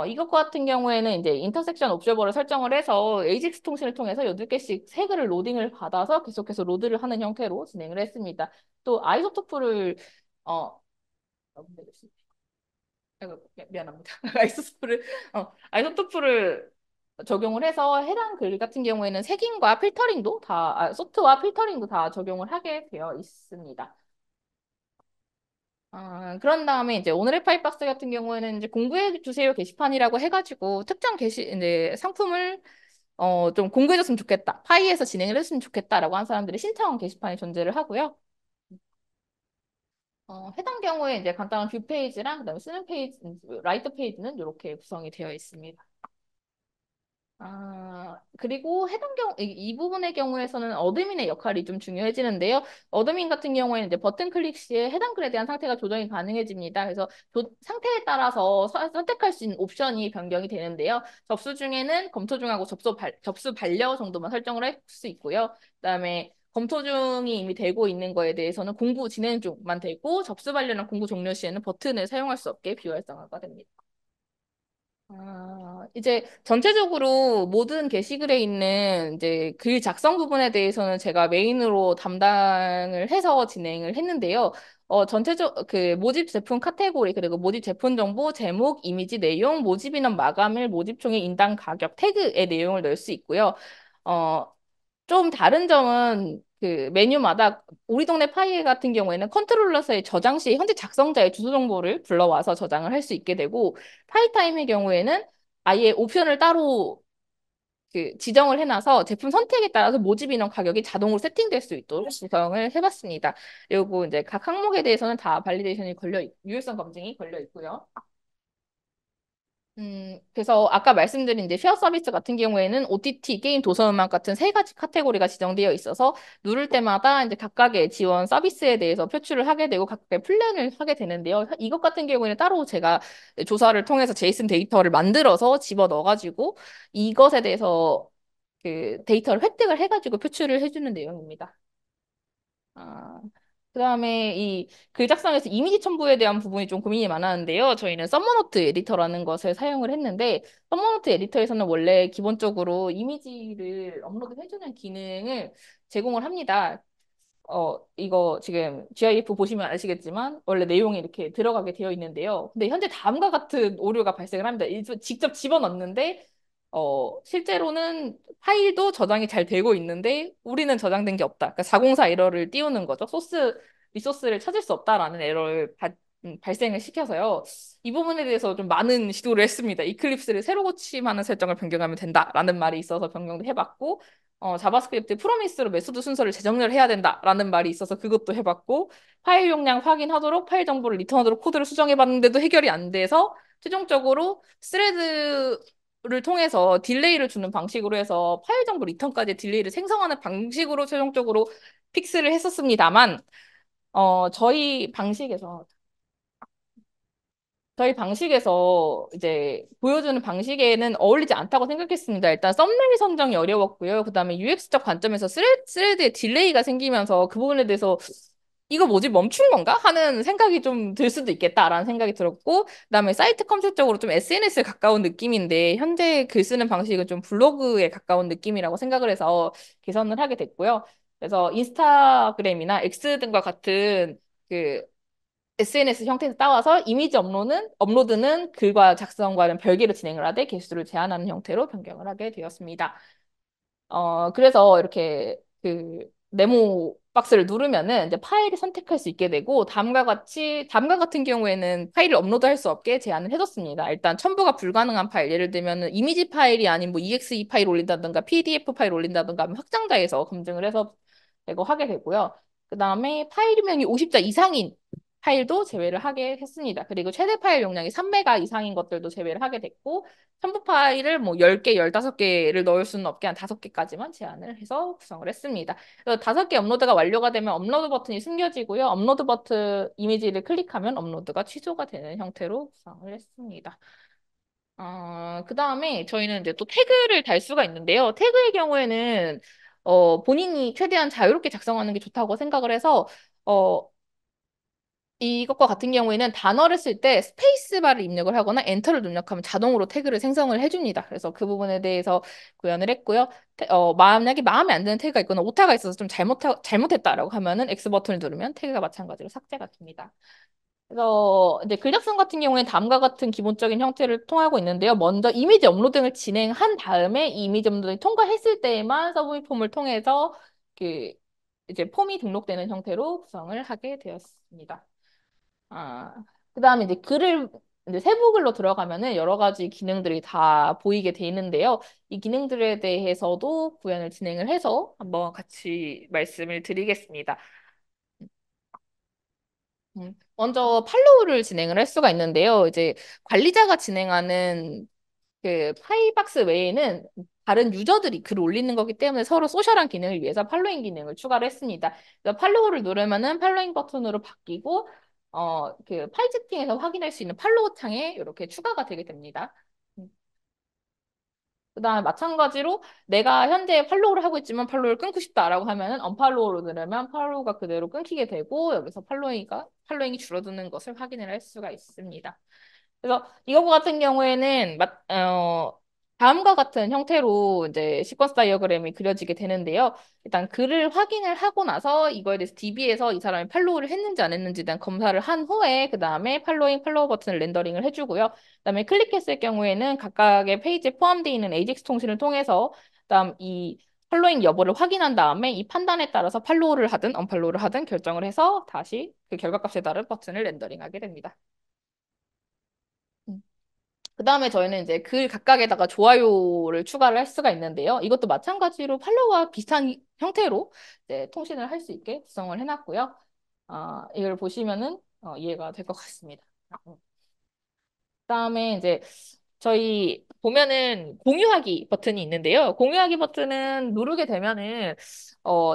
이것 같은 경우에는 이제 인터섹션 옵저버를 설정을 해서 AJAX 통신을 통해서 8개씩 세 글을 로딩을 받아서 계속해서 로드를 하는 형태로 진행을 했습니다. 또 아이소토프를 어 아이고, 미안합니다. 아이소토프를 적용을 해서 해당 글 같은 경우에는 색인과 필터링도 소트와 필터링도 다 적용을 하게 되어 있습니다. 그런 다음에 이제 오늘의 파이박스 같은 경우에는 이제 공부해 주세요 게시판이라고 해가지고 특정 이제 상품을 좀 공부해줬으면 좋겠다. 파이에서 진행을 했으면 좋겠다라고 한 사람들이 신청 게시판이 존재를 하고요. 해당 경우에 이제 간단한 뷰 페이지랑 그다음에 쓰는 페이지, 라이터 페이지는 이렇게 구성이 되어 있습니다. 그리고 이 부분의 경우에서는 어드민의 역할이 좀 중요해지는데요. 어드민 같은 경우에는 이제 버튼 클릭 시에 해당 글에 대한 상태가 조정이 가능해집니다. 그래서 상태에 따라서 선택할 수 있는 옵션이 변경이 되는데요. 접수 중에는 검토 중하고 접수 반려 정도만 설정을 할 수 있고요. 그다음에 검토 중이 이미 되고 있는 거에 대해서는 공부 진행 중만 되고 접수 반려나 공부 종료 시에는 버튼을 사용할 수 없게 비활성화가 됩니다. 이제 전체적으로 모든 게시글에 있는 이제 글 작성 부분에 대해서는 제가 메인으로 담당을 해서 진행을 했는데요. 모집 제품 카테고리, 그리고 모집 제품 정보, 제목, 이미지 내용, 모집 인원 마감일, 모집총의 인당 가격, 태그의 내용을 넣을 수 있고요. 어, 좀 다른 점은 그 메뉴마다 우리 동네 파이 같은 경우에는 컨트롤러서의 저장 시 현재 작성자의 주소 정보를 불러와서 저장을 할 수 있게 되고 파이타임의 경우에는 아예 옵션을 따로 그 지정을 해놔서 제품 선택에 따라서 모집 인원 가격이 자동으로 세팅될 수 있도록 구성을 해봤습니다. 그리고 이제 각 항목에 대해서는 다 유효성 검증이 걸려 있고요. 그래서 아까 말씀드린 이제 쉐어 서비스 같은 경우에는 OTT, 게임, 도서음악 같은 세 가지 카테고리가 지정되어 있어서 누를 때마다 이제 각각의 지원 서비스에 대해서 표출을 하게 되고 각각의 플랜을 하게 되는데요. 이것 같은 경우에는 따로 제가 조사를 통해서 제이슨 데이터를 만들어서 집어 넣어가지고 이것에 대해서 그 데이터를 획득을 해가지고 표출을 해주는 내용입니다. 아, 그다음에 이 글 작성에서 이미지 첨부에 대한 부분이 좀 고민이 많았는데요. 저희는 썸머노트 에디터라는 것을 사용을 했는데 썸머노트 에디터에서는 원래 기본적으로 이미지를 업로드해주는 기능을 제공을 합니다. 이거 지금 GIF 보시면 아시겠지만 원래 내용이 이렇게 들어가게 되어 있는데요. 근데 현재 다음과 같은 오류가 발생을 합니다. 직접 집어넣는데 실제로는 파일도 저장이 잘 되고 있는데 우리는 저장된 게 없다. 그러니까 404 에러를 띄우는 거죠. 리소스를 찾을 수 없다라는 에러를 발생을 시켜서요. 이 부분에 대해서 좀 많은 시도를 했습니다. 이클립스를 새로 고침하는 설정을 변경하면 된다라는 말이 있어서 변경도 해봤고 자바스크립트 프로미스로 메소드 순서를 재정렬 해야 된다라는 말이 있어서 그것도 해봤고 파일 용량 확인하도록 파일 정보를 리턴하도록 코드를 수정해봤는데도 해결이 안 돼서 최종적으로 스레드를 통해서 딜레이를 주는 방식으로 해서 파일 정보 리턴까지 딜레이를 생성하는 방식으로 최종적으로 픽스를 했었습니다만 저희 방식에서 이제 보여주는 방식에는 어울리지 않다고 생각했습니다. 일단 썸네일 선정이 어려웠고요. 그다음에 UX적 관점에서 스레드에 딜레이가 생기면서 그 부분에 대해서 이거 뭐지 멈춘 건가 하는 생각이 좀 들 수도 있겠다라는 생각이 들었고 그다음에 사이트 컨셉적으로 좀 SNS에 가까운 느낌인데 현재 글 쓰는 방식은 좀 블로그에 가까운 느낌이라고 생각을 해서 개선을 하게 됐고요. 그래서 인스타그램이나 X 등과 같은 그 SNS 형태에서 따와서 이미지 업로드는 글과 작성과는 별개로 진행을 하되 개수를 제한하는 형태로 변경을 하게 되었습니다. 그래서 이렇게 그 네모 박스를 누르면은 이제 파일을 선택할 수 있게 되고 다음과 같은 경우에는 파일을 업로드할 수 없게 제한을 해뒀습니다. 일단 첨부가 불가능한 파일, 예를 들면은 이미지 파일이 아닌 뭐 EXE 파일 올린다든가 PDF 파일 올린다든가 하면 확장자에서 검증을 해서 이거 하게 되고요. 그다음에 파일명이 50자 이상인 파일도 제외를 하게 했습니다. 그리고 최대 파일 용량이 3메가 이상인 것들도 제외를 하게 됐고 첨부 파일을 뭐 10개, 15개를 넣을 수는 없게 한 5개까지만 제한을 해서 구성을 했습니다. 그래서 5개 업로드가 완료가 되면 업로드 버튼이 숨겨지고요. 업로드 버튼 이미지를 클릭하면 업로드가 취소가 되는 형태로 구성을 했습니다. 그 다음에 저희는 이제 또 태그를 달 수가 있는데요. 태그의 경우에는 본인이 최대한 자유롭게 작성하는 게 좋다고 생각을 해서 어, 이것과 같은 경우에는 단어를 쓸 때 스페이스바를 입력을 하거나 엔터를 입력하면 자동으로 태그를 생성을 해줍니다. 그래서 그 부분에 대해서 구현을 했고요. 만약에 마음에 안 드는 태그가 있거나 오타가 있어서 좀 잘못했다라고 하면은 X 버튼을 누르면 태그가 마찬가지로 삭제가 됩니다. 그래서 이제 글 작성 같은 경우에는 다음과 같은 기본적인 형태를 통하고 있는데요. 먼저 이미지 업로딩을 진행한 다음에 이 이미지 업로딩이 통과했을 때에만 서브미 폼을 통해서 그 이제 폼이 등록되는 형태로 구성을 하게 되었습니다. 아, 그다음에 이제 글을 이제 세부 글로 들어가면은 여러 가지 기능들이 다 보이게 돼 있는데요. 이 기능들에 대해서도 구현을 진행을 해서 한번 같이 말씀을 드리겠습니다. 먼저 팔로우를 진행을 할 수가 있는데요. 이제 관리자가 진행하는 그 파이박스 외에는 다른 유저들이 글을 올리는 거기 때문에 서로 소셜한 기능을 위해서 팔로잉 기능을 추가를 했습니다. 그래서 팔로우를 누르면은 팔로잉 버튼으로 바뀌고 그 파이 채팅에서 확인할 수 있는 팔로우 창에 이렇게 추가가 되게 됩니다. 그다음에 마찬가지로 내가 현재 팔로우를 하고 있지만 팔로우를 끊고 싶다라고 하면은 언팔로우로 누르면 팔로우가 그대로 끊기게 되고 여기서 팔로잉이 줄어드는 것을 확인을 할 수가 있습니다. 그래서 이거 같은 경우에는 다음과 같은 형태로 이제 시퀀스 다이어그램이 그려지게 되는데요. 일단 글을 확인을 하고 나서 이거에 대해서 DB에서 이 사람이 팔로우를 했는지 안 했는지 대한 검사를 한 후에 그 다음에 팔로우 버튼을 렌더링을 해주고요. 그다음에 클릭했을 경우에는 각각의 페이지에 포함되어 있는 AJAX 통신을 통해서 그다음 이 팔로잉 여부를 확인한 다음에 이 판단에 따라서 팔로우를 하든 언팔로우를 하든 결정을 해서 다시 그 결과값에 따른 버튼을 렌더링하게 됩니다. 그 다음에 저희는 이제 글 각각에다가 좋아요를 추가를 할 수가 있는데요. 이것도 마찬가지로 팔로우와 비슷한 형태로 이제 통신을 할 수 있게 구성을 해놨고요. 이걸 보시면은 이해가 될 것 같습니다. 그다음에 이제 저희 보면은 공유하기 버튼이 있는데요. 공유하기 버튼은 누르게 되면은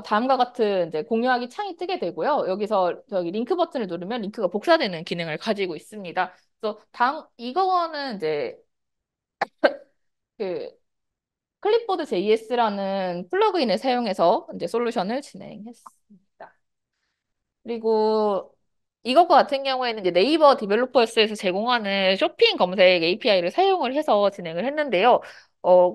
다음과 같은 이제 공유하기 창이 뜨게 되고요. 여기서 저기 링크 버튼을 누르면 링크가 복사되는 기능을 가지고 있습니다. 그래서 다음 이거는 이제 그 클립보드 JS라는 플러그인을 사용해서 이제 솔루션을 진행했습니다. 그리고 이것과 같은 경우에는 이제 네이버 디벨로퍼스에서 제공하는 쇼핑 검색 API를 사용을 해서 진행을 했는데요.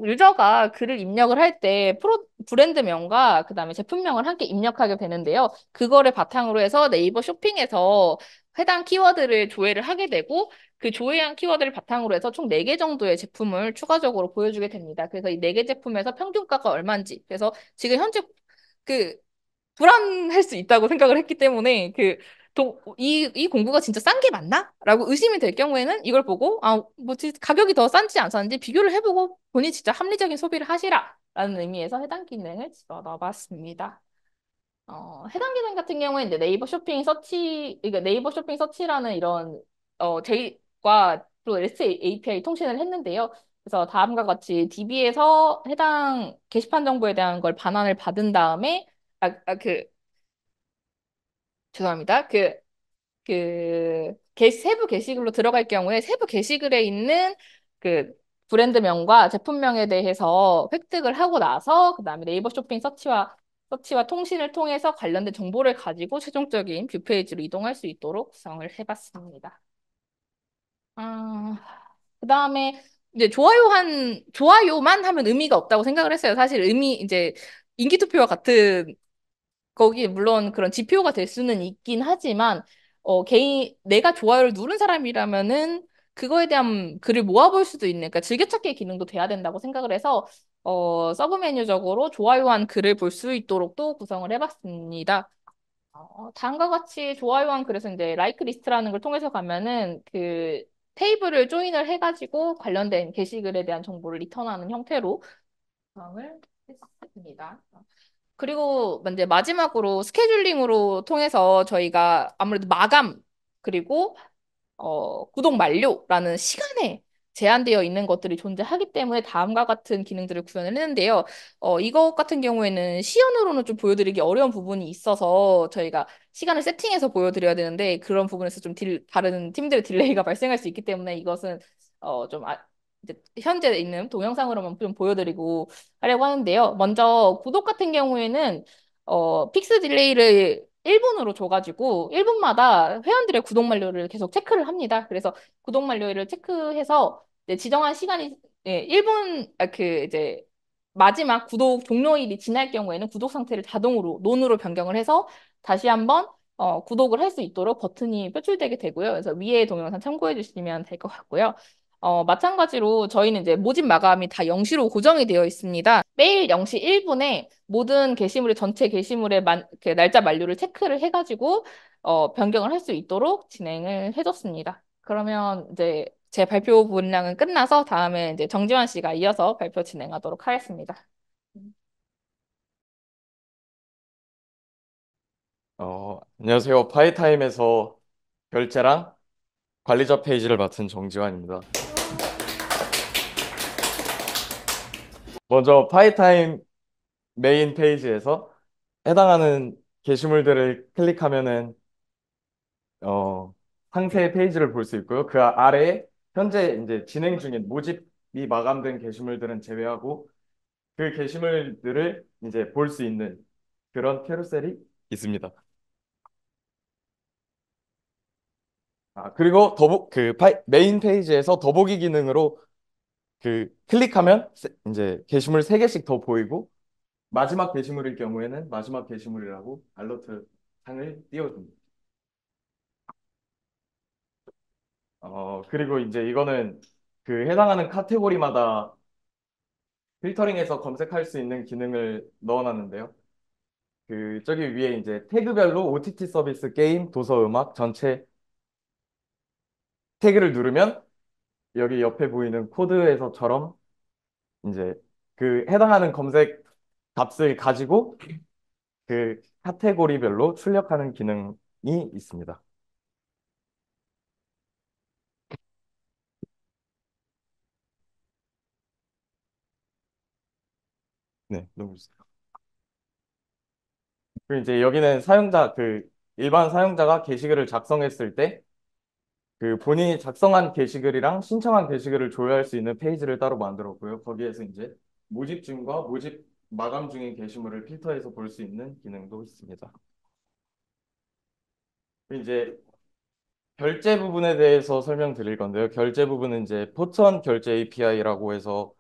유저가 글을 입력을 할 때 브랜드명과 그다음에 제품명을 함께 입력하게 되는데요. 그거를 바탕으로 해서 네이버 쇼핑에서 해당 키워드를 조회를 하게 되고 그 조회한 키워드를 바탕으로 해서 총 4개 정도의 제품을 추가적으로 보여주게 됩니다. 그래서 이 4개 제품에서 평균가가 얼마인지. 그래서 지금 현재 그 불안할 수 있다고 생각을 했기 때문에 이 공구가 진짜 싼 게 맞나? 라고 의심이 될 경우에는 이걸 보고 뭐지 가격이 더 싼지 안 싼지 비교를 해보고 본인이 진짜 합리적인 소비를 하시라 라는 의미에서 해당 기능을 집어넣어봤습니다. 해당 기능 같은 경우에 이제 그러니까 네이버 쇼핑 서치라는 이런 제과 또 REST API 통신을 했는데요. 그래서 다음과 같이 DB에서 해당 게시판 정보에 대한 걸 반환을 받은 다음에 죄송합니다. 세부 게시글로 들어갈 경우에 세부 게시글에 있는 그 브랜드명과 제품명에 대해서 획득을 하고 나서 그다음에 네이버 쇼핑 서치와 통신을 통해서 관련된 정보를 가지고 최종적인 뷰 페이지로 이동할 수 있도록 구성을 해봤습니다. 아, 그다음에 이제 좋아요만 하면 의미가 없다고 생각을 했어요. 사실 이제 인기 투표와 같은 거기 물론 그런 지표가 될 수는 있긴 하지만 내가 좋아요를 누른 사람이라면은 그거에 대한 글을 모아볼 수도 있는 그러니까 즐겨찾기 기능도 돼야 된다고 생각을 해서 서브 메뉴적으로 좋아요한 글을 볼 수 있도록 또 구성을 해봤습니다. 다음과 같이 좋아요한 글에서 이제 라이크 리스트라는 걸 통해서 가면은 그 테이블을 조인을 해가지고 관련된 게시글에 대한 정보를 리턴하는 형태로 구성을 했습니다. 그리고 이제 마지막으로 스케줄링으로 통해서 저희가 아무래도 마감 그리고 구독 만료라는 시간에 제한되어 있는 것들이 존재하기 때문에 다음과 같은 기능들을 구현을 했는데요. 이것 같은 경우에는 시연으로는 좀 보여드리기 어려운 부분이 있어서 저희가 시간을 세팅해서 보여드려야 되는데 그런 부분에서 좀 다른 팀들의 딜레이가 발생할 수 있기 때문에 이것은 좀 이제 현재 있는 동영상으로만 좀 보여드리고 하려고 하는데요. 먼저 구독 같은 경우에는 픽스 딜레이를 1분으로 줘가지고 1분마다 회원들의 구독 만료를 계속 체크를 합니다. 그래서 구독 만료를 체크해서 이제 지정한 시간이 1분 이제 마지막 구독 종료일이 지날 경우에는 구독 상태를 자동으로 논으로 변경을 해서 다시 한번 구독을 할 수 있도록 버튼이 표출되게 되고요. 그래서 위에 동영상 참고해 주시면 될 것 같고요. 마찬가지로 저희는 이제 모집 마감이 다 0시로 고정이 되어 있습니다. 매일 0시 1분에 모든 전체 게시물의 그 날짜 만료를 체크를 해가지고, 변경을 할 수 있도록 진행을 해줬습니다. 그러면 이제 제 발표 분량은 끝나서 다음에 이제 정지환 씨가 이어서 발표 진행하도록 하겠습니다. 안녕하세요. 파이타임에서 결제랑 관리자 페이지를 맡은 정지환입니다. 먼저 파이타임 메인 페이지에서 해당하는 게시물들을 클릭하면은 어, 상세 페이지를 볼 수 있고요. 그 아래에 현재 이제 진행 중인 모집이 마감된 게시물들은 제외하고 그 게시물들을 이제 볼 수 있는 그런 캐ro셀이 있습니다. 그리고 메인 페이지에서 더보기 기능으로 클릭하면 이제 게시물 3개씩 더 보이고 마지막 게시물일 경우에는 마지막 게시물이라고 알러트 창을 띄워줍니다. 그리고 이제 이거는 그 해당하는 카테고리마다 필터링해서 검색할 수 있는 기능을 넣어놨는데요. 저기 위에 이제 태그별로 OTT 서비스, 게임, 도서, 음악 전체 태그를 누르면 여기 옆에 보이는 코드에서처럼 이제 그 해당하는 검색 값을 가지고 그 카테고리별로 출력하는 기능이 있습니다. 네, 너무 좋습니다. 그리고 이제 여기는 사용자, 일반 사용자가 게시글을 작성했을 때 그 본인이 작성한 게시글이랑 신청한 게시글을 조회할 수 있는 페이지를 따로 만들었고요. 거기에서 이제 모집 중과 모집 마감 중인 게시물을 필터해서 볼 수 있는 기능도 있습니다. 그리고 이제 결제 부분에 대해서 설명드릴 건데요. 결제 부분은 이제 포천 결제 API라고 해서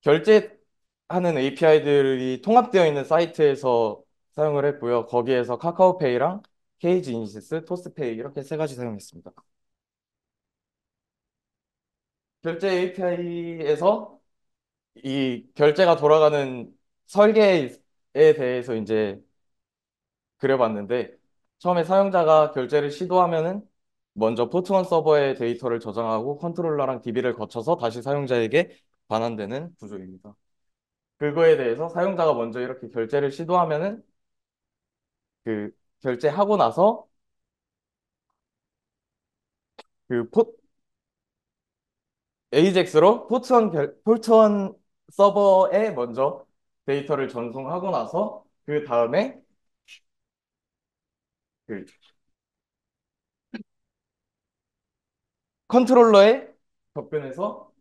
결제하는 API들이 통합되어 있는 사이트에서 사용을 했고요. 거기에서 카카오페이랑 KG이니시스, 토스페이 이렇게 세 가지 사용했습니다. 결제 API에서 이 결제가 돌아가는 설계에 대해서 이제 그려봤는데 처음에 사용자가 결제를 시도하면은 먼저 포트원 서버에 데이터를 저장하고 컨트롤러랑 DB를 거쳐서 다시 사용자에게 반환되는 구조입니다. 그거에 대해서 사용자가 먼저 이렇게 결제를 시도하면은 그 결제하고 나서 그 AJAX로 포트원 서버에 먼저 데이터를 전송하고 나서 그 다음에 그 컨트롤러에 접근해서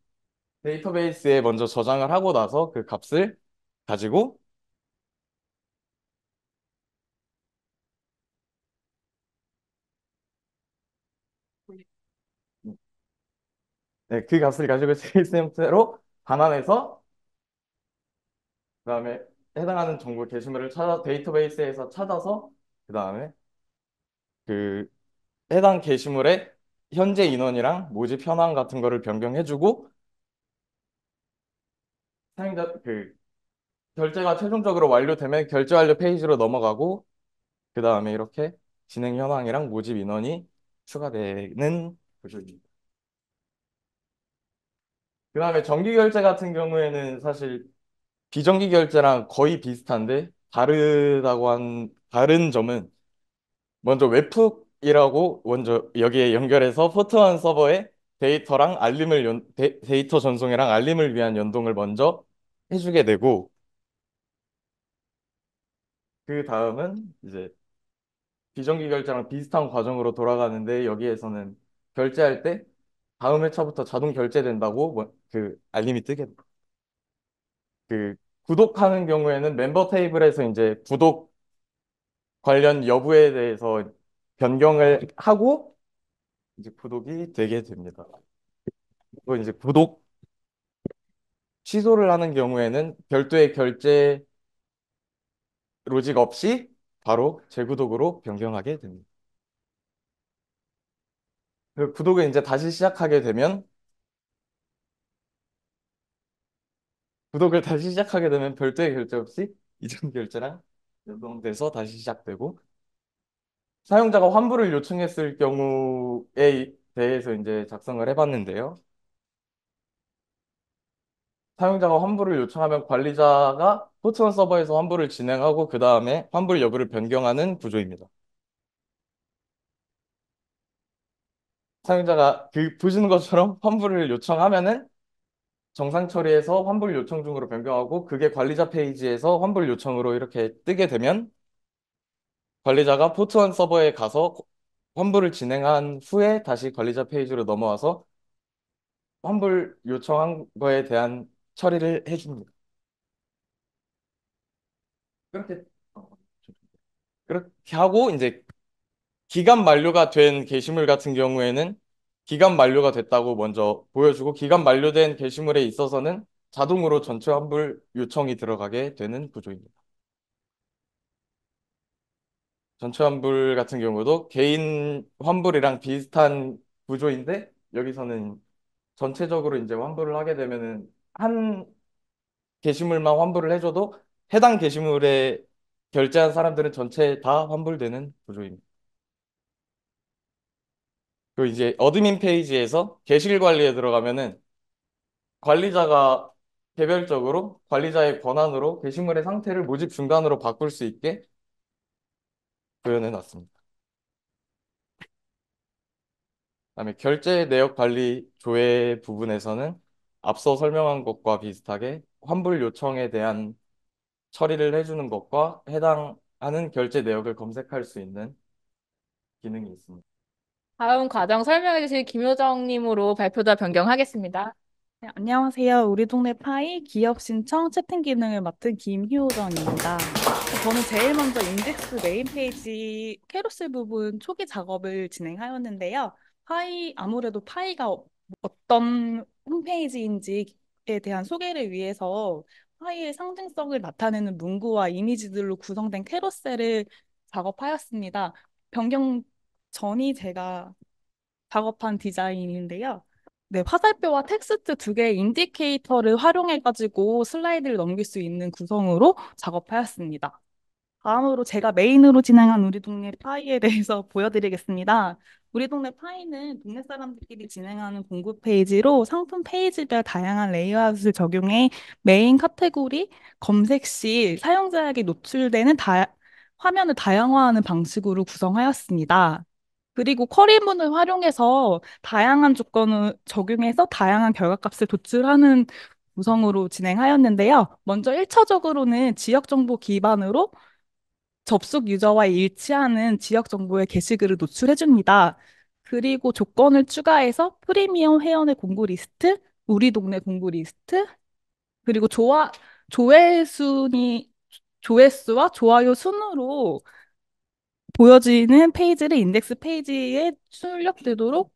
데이터베이스에 먼저 저장을 하고 나서 그 값을 가지고 네, 그 값을 가지고 JSON 형태로 반환해서 그다음에 해당하는 정보 게시물을 찾아 데이터베이스에서 찾아서 그다음에 그 해당 게시물의 현재 인원이랑 모집 현황 같은 거를 변경해주고 사용자 결제가 최종적으로 완료되면 결제 완료 페이지로 넘어가고 그다음에 이렇게 진행 현황이랑 모집 인원이 추가되는 구조입니다. 그다음에 정기 결제 같은 경우에는 사실 비정기 결제랑 거의 비슷한데 다른 점은 먼저 웹훅이라고 먼저 여기에 연결해서 포트원 서버에 데이터 전송이랑 알림을 위한 연동을 먼저 해주게 되고 그 다음은 이제 비정기 결제랑 비슷한 과정으로 돌아가는데 여기에서는 결제할 때 다음 회차부터 자동 결제된다고 그 알림이 뜨게 돼요. 구독하는 경우에는 멤버 테이블에서 이제 구독 관련 여부에 대해서 변경을 하고 이제 구독이 되게 됩니다. 그리고 이제 구독 취소를 하는 경우에는 별도의 결제 로직 없이 바로 재구독으로 변경하게 됩니다. 그 구독을 이제 다시 시작하게 되면 별도의 결제 없이 이전 결제랑 연동돼서 다시 시작되고 사용자가 환불을 요청했을 경우에 대해서 이제 작성을 해봤는데요. 사용자가 환불을 요청하면 관리자가 포트원 서버에서 환불을 진행하고 그 다음에 환불 여부를 변경하는 구조입니다. 사용자가 보시는 것처럼 환불을 요청하면은 정상 처리해서 환불 요청 중으로 변경하고 그게 관리자 페이지에서 환불 요청으로 이렇게 뜨게 되면 관리자가 포트원 서버에 가서 환불을 진행한 후에 다시 관리자 페이지로 넘어와서 환불 요청한 거에 대한 처리를 해줍니다. 그렇게 어, 그렇게 하고 이제 기간 만료가 된 게시물 같은 경우에는 기간 만료가 됐다고 먼저 보여주고 기간 만료된 게시물에 있어서는 자동으로 전체 환불 요청이 들어가게 되는 구조입니다. 전체 환불 같은 경우도 개인 환불이랑 비슷한 구조인데 여기서는 전체적으로 이제 환불을 하게 되면은 한 게시물만 환불을 해줘도 해당 게시물에 결제한 사람들은 전체 다 환불되는 구조입니다. 그리고 이제 어드민 페이지에서 게시글 관리에 들어가면은 관리자가 개별적으로 관리자의 권한으로 게시물의 상태를 모집 중단으로 바꿀 수 있게 구현해 놨습니다. 그다음에 결제 내역 관리 조회 부분에서는 앞서 설명한 것과 비슷하게 환불 요청에 대한 처리를 해주는 것과 해당하는 결제 내역을 검색할 수 있는 기능이 있습니다. 다음 과정 설명해 주실 김효정님으로 발표자 변경하겠습니다. 네, 안녕하세요. 우리 동네 파이 기업 신청 채팅 기능을 맡은 김효정입니다. 저는 제일 먼저 인덱스 메인 페이지 캐rousel 부분 초기 작업을 진행하였는데요. 아무래도 파이가 어떤 홈페이지인지에 대한 소개를 위해서 파이의 상징성을 나타내는 문구와 이미지들로 구성된 캐rousel을 작업하였습니다. 변경 전이 제가 작업한 디자인인데요. 네, 화살표와 텍스트 두 개의 인디케이터를 활용해가지고 슬라이드를 넘길 수 있는 구성으로 작업하였습니다. 다음으로 제가 메인으로 진행한 우리 동네 파이에 대해서 보여드리겠습니다. 우리 동네 파이는 동네 사람들끼리 진행하는 공구 페이지로 상품 페이지별 다양한 레이아웃을 적용해 메인 카테고리 검색 시 사용자에게 노출되는 화면을 다양화하는 방식으로 구성하였습니다. 그리고 쿼리문을 활용해서 다양한 조건을 적용해서 다양한 결과값을 도출하는 구성으로 진행하였는데요. 먼저 1차적으로는 지역 정보 기반으로 접속 유저와 일치하는 지역 정보의 게시글을 노출해 줍니다. 그리고 조건을 추가해서 프리미엄 회원의 공고 리스트, 우리 동네 공고 리스트, 그리고 조회순위, 조회수와 좋아요 순으로 보여지는 페이지를 인덱스 페이지에 출력되도록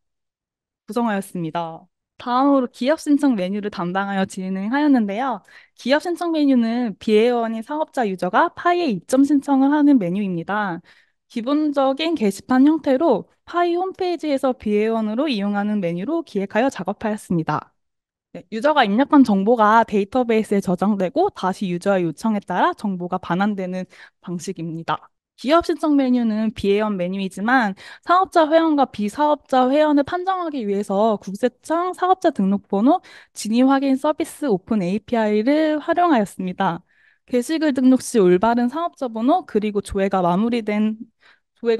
구성하였습니다. 다음으로 기업 신청 메뉴를 담당하여 진행하였는데요. 기업 신청 메뉴는 비회원인 사업자 유저가 파이에 입점 신청을 하는 메뉴입니다. 기본적인 게시판 형태로 파이 홈페이지에서 비회원으로 이용하는 메뉴로 기획하여 작업하였습니다. 네, 유저가 입력한 정보가 데이터베이스에 저장되고 다시 유저의 요청에 따라 정보가 반환되는 방식입니다. 기업 신청 메뉴는 비회원 메뉴이지만 사업자 회원과 비사업자 회원을 판정하기 위해서 국세청 사업자 등록번호 진위 확인 서비스 오픈 API를 활용하였습니다. 게시글 등록 시 올바른 사업자 번호 그리고 조회가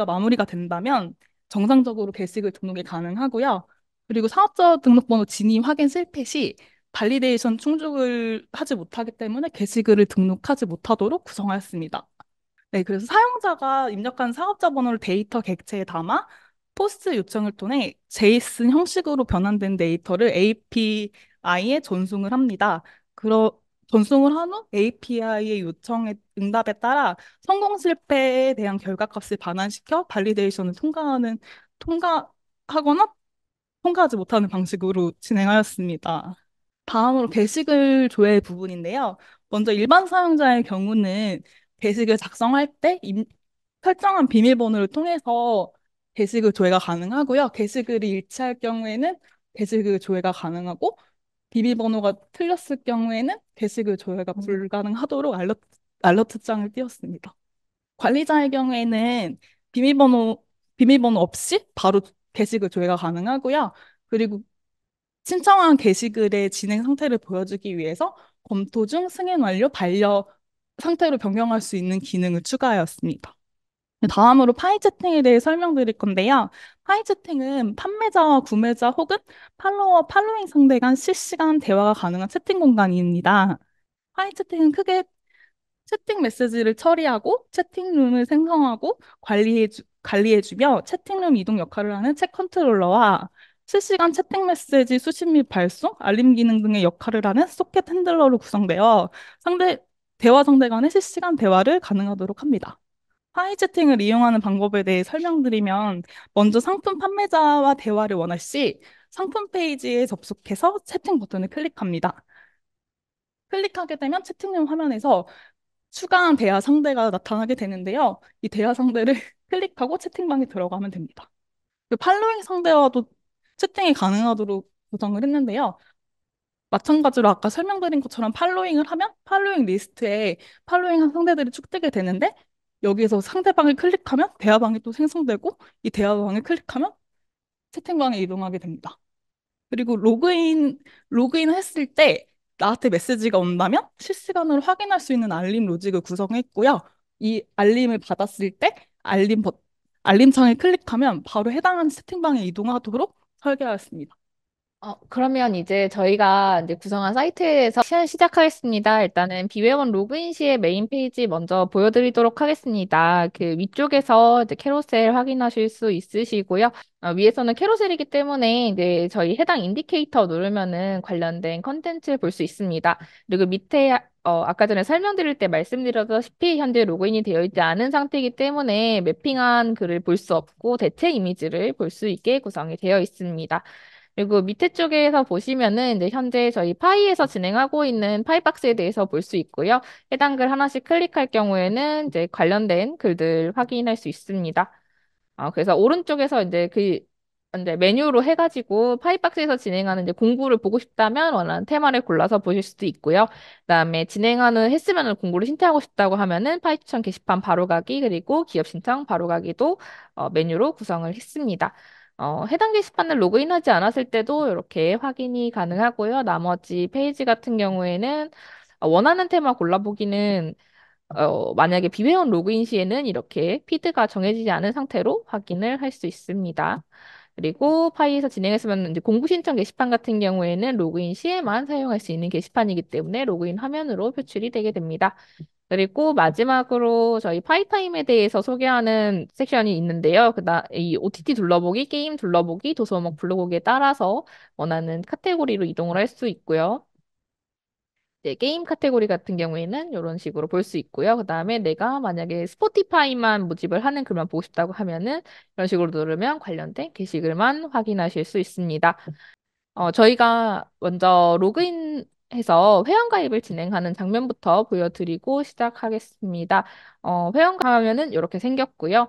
마무리가 된다면 정상적으로 게시글 등록이 가능하고요. 그리고 사업자 등록번호 진위 확인 실패 시 발리데이션 충족을 하지 못하기 때문에 게시글을 등록하지 못하도록 구성하였습니다. 네, 그래서 사용자가 입력한 사업자 번호를 데이터 객체에 담아 포스트 요청을 통해 제이슨 형식으로 변환된 데이터를 API에 전송을 합니다. 전송을 한 후 API의 요청에 응답에 따라 성공 실패에 대한 결과값을 반환시켜 발리데이션을 통과하거나 통과하지 못하는 방식으로 진행하였습니다. 다음으로 게시글 조회 부분인데요. 먼저 일반 사용자의 경우는 게시글 작성할 때 설정한 비밀번호를 통해서 게시글 조회가 가능하고요. 게시글이 일치할 경우에는 게시글 조회가 가능하고 비밀번호가 틀렸을 경우에는 게시글 조회가 불가능하도록 알러트장을 띄웠습니다. 관리자의 경우에는 비밀번호, 비밀번호 없이 바로 게시글 조회가 가능하고요. 그리고 신청한 게시글의 진행 상태를 보여주기 위해서 검토 중, 승인 완료, 반려 상태로 변경할 수 있는 기능을 추가하였습니다. 다음으로 파이 채팅에 대해 설명드릴 건데요. 파이 채팅은 판매자와 구매자 혹은 팔로워, 팔로잉 상대 간 실시간 대화가 가능한 채팅 공간입니다. 파이 채팅은 크게 채팅 메시지를 처리하고 채팅룸을 생성하고 관리해주며 채팅룸 이동 역할을 하는 챗 컨트롤러와 실시간 채팅 메시지 수신 및 발송, 알림 기능 등의 역할을 하는 소켓 핸들러로 구성되어 대화 상대 간의 실시간 대화를 가능하도록 합니다. 파이 채팅을 이용하는 방법에 대해 설명드리면 먼저 상품 판매자와 대화를 원할 시 상품 페이지에 접속해서 채팅 버튼을 클릭합니다. 클릭하게 되면 채팅룸 화면에서 추가한 대화 상대가 나타나게 되는데요. 이 대화 상대를 클릭하고 채팅방에 들어가면 됩니다. 그 팔로잉 상대와도 채팅이 가능하도록 구성을 했는데요. 마찬가지로 아까 설명드린 것처럼 팔로잉을 하면 팔로잉 리스트에 팔로잉한 상대들이 축되게 되는데 여기에서 상대방을 클릭하면 대화방이 또 생성되고 이 대화방을 클릭하면 채팅방에 이동하게 됩니다. 그리고 로그인 했을 때 나한테 메시지가 온다면 실시간으로 확인할 수 있는 알림 로직을 구성했고요. 이 알림을 받았을 때 알림창을 클릭하면 바로 해당하는 채팅방에 이동하도록 설계하였습니다. 그러면 이제 저희가 이제 구성한 사이트에서 시작하겠습니다. 일단은 비회원 로그인 시에 메인 페이지 먼저 보여드리도록 하겠습니다. 그 위쪽에서 이제 캐로셀 확인하실 수 있으시고요. 위에서는 캐로셀이기 때문에 이제 저희 해당 인디케이터 누르면은 관련된 컨텐츠 볼 수 있습니다. 그리고 밑에 아까 전에 설명드릴 때 말씀드렸다시피 현재 로그인이 되어 있지 않은 상태이기 때문에 매핑한 글을 볼 수 없고 대체 이미지를 볼 수 있게 구성이 되어 있습니다. 그리고 밑에 쪽에서 보시면은 이제 현재 저희 파이에서 진행하고 있는 파이박스에 대해서 볼 수 있고요. 해당 글 하나씩 클릭할 경우에는 이제 관련된 글들 확인할 수 있습니다. 그래서 오른쪽에서 이제 메뉴로 해가지고 파이박스에서 진행하는 이제 공부를 보고 싶다면 원하는 테마를 골라서 보실 수도 있고요. 그다음에 했으면 공부를 신청하고 싶다고 하면은 파이 추천 게시판 바로 가기 그리고 기업 신청 바로 가기도 메뉴로 구성을 했습니다. 해당 게시판을 로그인하지 않았을 때도 이렇게 확인이 가능하고요. 나머지 페이지 같은 경우에는 원하는 테마 골라보기는 만약에 비회원 로그인 시에는 이렇게 피드가 정해지지 않은 상태로 확인을 할 수 있습니다. 그리고 파이에서 진행했으면 이제 공부 신청 게시판 같은 경우에는 로그인 시에만 사용할 수 있는 게시판이기 때문에 로그인 화면으로 표출이 되게 됩니다. 그리고 마지막으로 저희 파이타임에 대해서 소개하는 섹션이 있는데요. 이 OTT 둘러보기, 게임 둘러보기, 도서목 블로그에 따라서 원하는 카테고리로 이동을 할 수 있고요. 네, 게임 카테고리 같은 경우에는 이런 식으로 볼 수 있고요. 그다음에 내가 만약에 스포티파이만 모집을 하는 글만 보고 싶다고 하면은 이런 식으로 누르면 관련된 게시글만 확인하실 수 있습니다. 저희가 먼저 로그인해서 회원가입을 진행하는 장면부터 보여드리고 시작하겠습니다. 회원가입하면은 이렇게 생겼고요.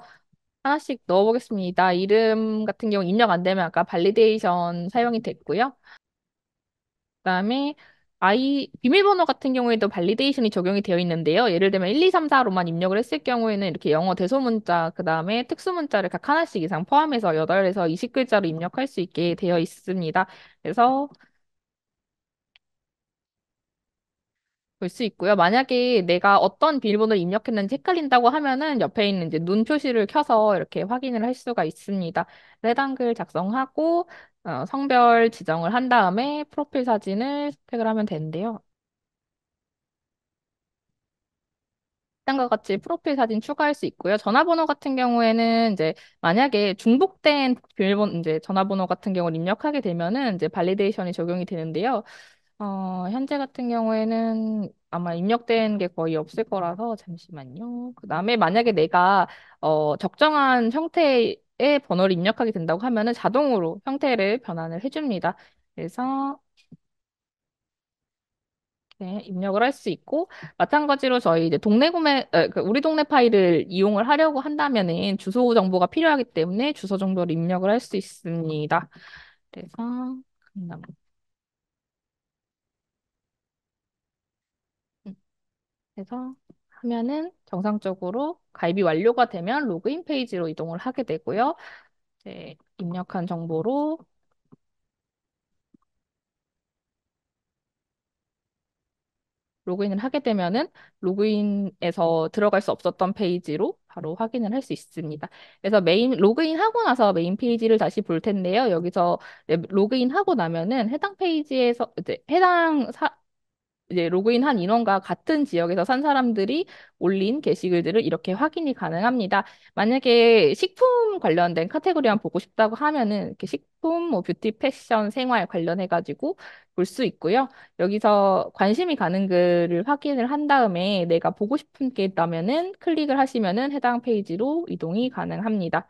하나씩 넣어보겠습니다. 이름 같은 경우 입력 안 되면 아까 발리데이션 사용이 됐고요. 그다음에 비밀번호 같은 경우에도 발리데이션이 적용이 되어 있는데요. 예를 들면 1, 2, 3, 4로만 입력을 했을 경우에는 이렇게 영어 대소문자, 그다음에 특수문자를 각 하나씩 이상 포함해서 8에서 20글자로 입력할 수 있게 되어 있습니다. 그래서 볼 수 있고요. 만약에 내가 어떤 비밀번호를 입력했는지 헷갈린다고 하면은 옆에 있는 이제 눈 표시를 켜서 이렇게 확인을 할 수가 있습니다. 해당 글 작성하고 성별 지정을 한 다음에 프로필 사진을 선택을 하면 되는데요. 과 같이 프로필 사진 추가할 수 있고요. 전화번호 같은 경우에는 이제 만약에 중복된 비밀번호 이제 전화번호 같은 경우를 입력하게 되면은 이제 발리데이션이 적용이 되는데요. 현재 같은 경우에는 아마 입력된 게 거의 없을 거라서 잠시만요. 그다음에 만약에 내가 적정한 형태의 번호를 입력하게 된다고 하면은 자동으로 형태를 변환을 해줍니다. 그래서 네, 입력을 할 수 있고 마찬가지로 저희 이제 우리 동네 파일을 이용을 하려고 한다면은 주소 정보가 필요하기 때문에 주소 정보를 입력을 할 수 있습니다. 그래서 강남. 그래서 하면은 정상적으로 가입이 완료가 되면 로그인 페이지로 이동을 하게 되고요. 이제 입력한 정보로 로그인을 하게 되면은 로그인에서 들어갈 수 없었던 페이지로 바로 확인을 할 수 있습니다. 그래서 로그인하고 나서 메인 페이지를 다시 볼 텐데요. 여기서 로그인하고 나면은 해당 페이지에서 이제 로그인한 인원과 같은 지역에서 산 사람들이 올린 게시글들을 이렇게 확인이 가능합니다. 만약에 식품 관련된 카테고리만 보고 싶다고 하면은 이렇게 식품, 뭐 뷰티, 패션, 생활 관련해가지고 볼 수 있고요. 여기서 관심이 가는 글을 확인을 한 다음에 내가 보고 싶은 게 있다면은 클릭을 하시면은 해당 페이지로 이동이 가능합니다.